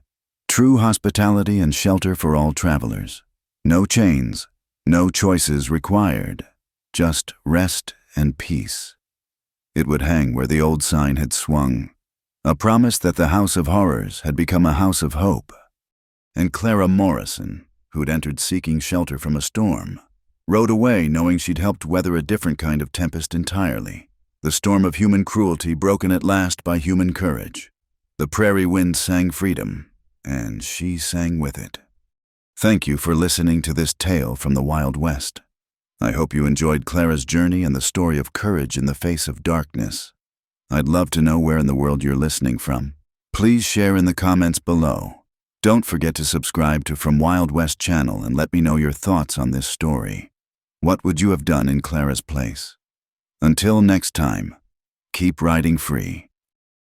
True hospitality and shelter for all travelers. No chains, no choices required, just rest and peace. It would hang where the old sign had swung, a promise that the House of Horrors had become a house of hope. And Clara Morrison, who'd entered seeking shelter from a storm, rode away knowing she'd helped weather a different kind of tempest entirely. The storm of human cruelty broken at last by human courage. The prairie wind sang freedom, and she sang with it. Thank you for listening to this tale from the Wild West. I hope you enjoyed Clara's journey and the story of courage in the face of darkness. I'd love to know where in the world you're listening from. Please share in the comments below. Don't forget to subscribe to From Wild West channel and let me know your thoughts on this story. What would you have done in Clara's place? Until next time, keep riding free.